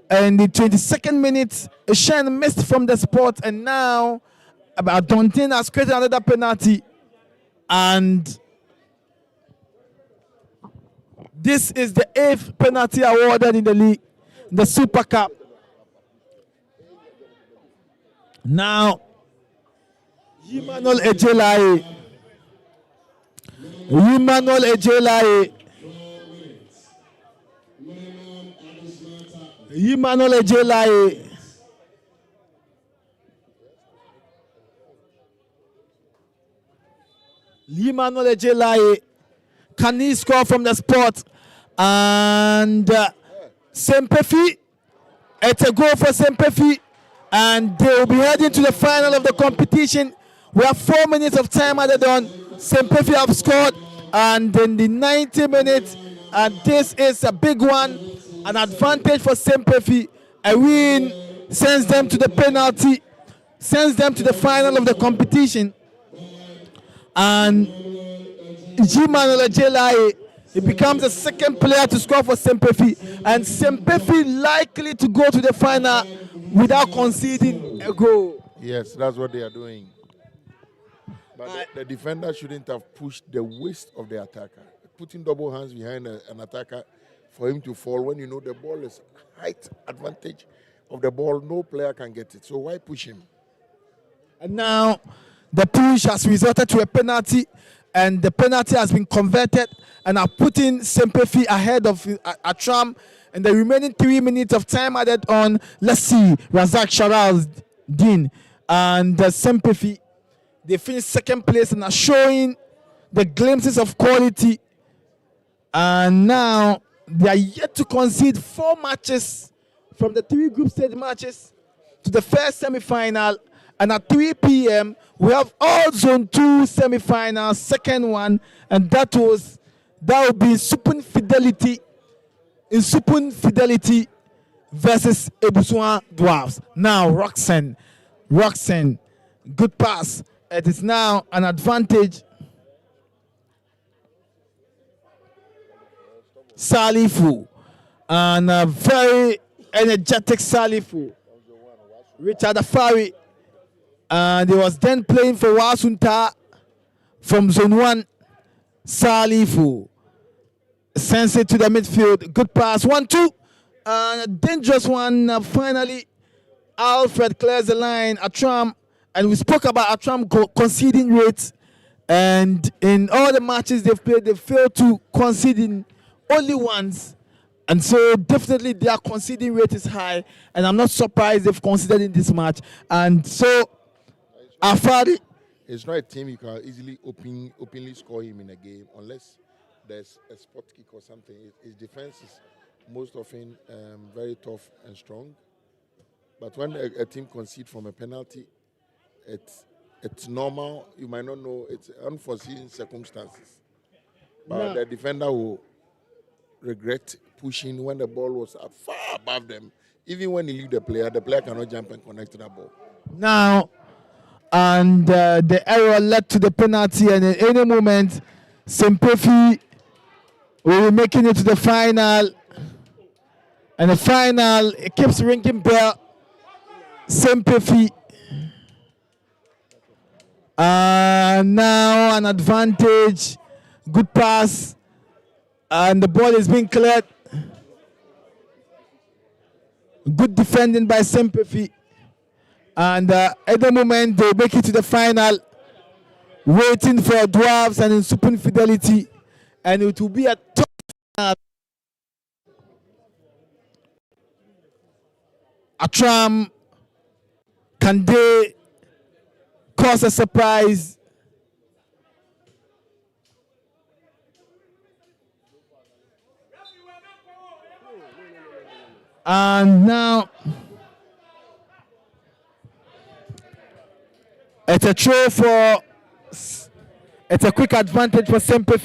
And the 22nd minute, Shen missed from the spot, and now Dontin has created another penalty. And this is the 8th penalty awarded in the league, the Super Cup. Now, Emmanuel Ejelaye. Can he score from the spot? And Semper, it's a goal for Semper, and they will be heading to the final of the competition. We have 4 minutes of time added on. Semper have scored, and in the 90 minutes, and this is a big one, an advantage for Semper. A win sends them to the penalty, sends them to the final of the competition. And Emmanuel Ejelaye, he becomes the second player to score for Semper, and Semper likely to go to the final without conceding a goal. Yes, that's what they are doing. But the defender shouldn't have pushed the waist of the attacker. Putting double hands behind an attacker for him to fall when you know the ball is height advantage of the ball, no player can get it. So why push him? And now the push has resulted to a penalty, and the penalty has been converted and are putting Semper ahead of Attram. And the remaining 3 minutes of time added on, let's see, Razak Charles Dean and Semper, they finished second place and are showing the glimpses of quality. And now they are yet to concede 4 matches from the 3 group stage matches to the first semi-final. And at 3 p.m., we have all Zone 2 semi-finals, second one, and that will be Supun Fidelity versus Ebusua Dwarfs. Now, Roxanne, good pass. It is now an advantage. Salifu, and a very energetic Salifu. Richard Afari, and he was then playing for Wasunta from Zone 1. Salifu sends it to the midfield. Good pass. 1-2. And a dangerous one. Finally, Alfred clears the line. Attram. And we spoke about Attram conceding rates. And in all the matches they've played, they failed to concede in only once. And so definitely their conceding rate is high. And I'm not surprised they've conceded in this match. And so, Afari. It's not a team you can easily openly score him in a game unless there's a spot kick or something. His defense is most often very tough and strong. But when a team concedes from a penalty, it's normal. You might not know. It's unforeseen circumstances. But the defender will regret pushing when the ball was far above them. Even when he leaves the player cannot jump and connect to that ball. Now, and the error led to the penalty, and at any moment, Semper will be making it to the final. And the final, it keeps ringing bell. Semper. Now an advantage. Good pass. And the ball is being cleared. Good defending by Semper. And at the moment, they make it to the final. Waiting for Dwarfs and in Supun Fidelity. And it will be a tough final. Attram, can they cause a surprise? And now it's a throw for, it's a quick advantage for Semper,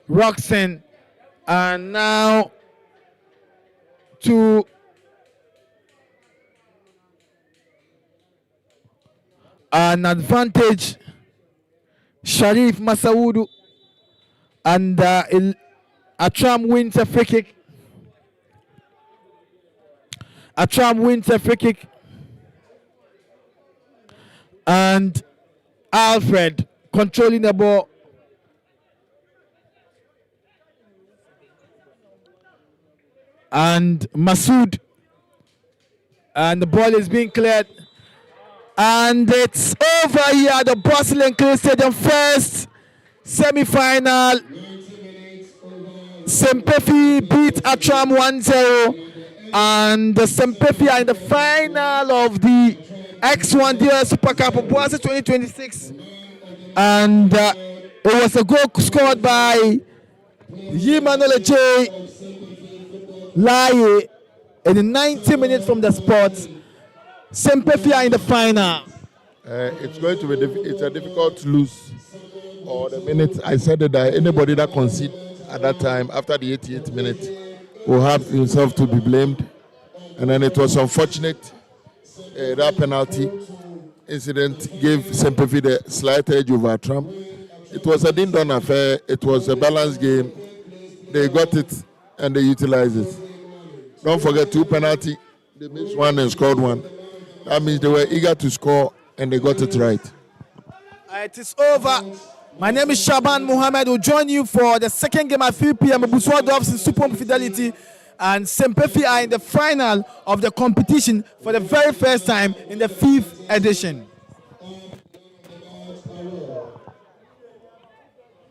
Roxanne. And now to an advantage, Sharif Masaudu, and Attram wins a free kick. Attram wins a free kick. And Alfred controlling the ball. And Masood. And the ball is being cleared. And it's over here at the Bustling Clay Stadium. First semi-final. Semper beat Attram 1-0. And the Semper are in the final of the X1 DL Super Cup of Boise 2026. And it was a goal scored by Yimanole J. Laye in the 90 minutes from the spot. Semper are in the final. It's going to be it's a difficult lose. Or the minute I said that anybody that conceded at that time after the 88th minute will have himself to be blamed. And then it was unfortunate that penalty incident gave Semper the slight edge over Attram. It was a ding-dong affair. It was a balanced game. They got it and they utilized it. Don't forget 2 penalty. They missed 1 and scored 1. That means they were eager to score and they got it right. It is over. My name is Shaban Muhammad. Will join you for the second game at 3 p.m. Buswa Doves in Super Fidelity. And Semper are in the final of the competition for the very first time in the 5th edition. And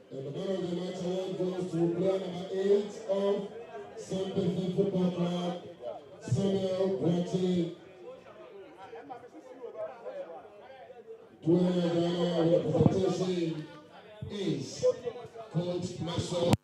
the man of the match award goes to player number 8 of Semper Football Club, Samuel Boateng. Player representation is Coach Marshall.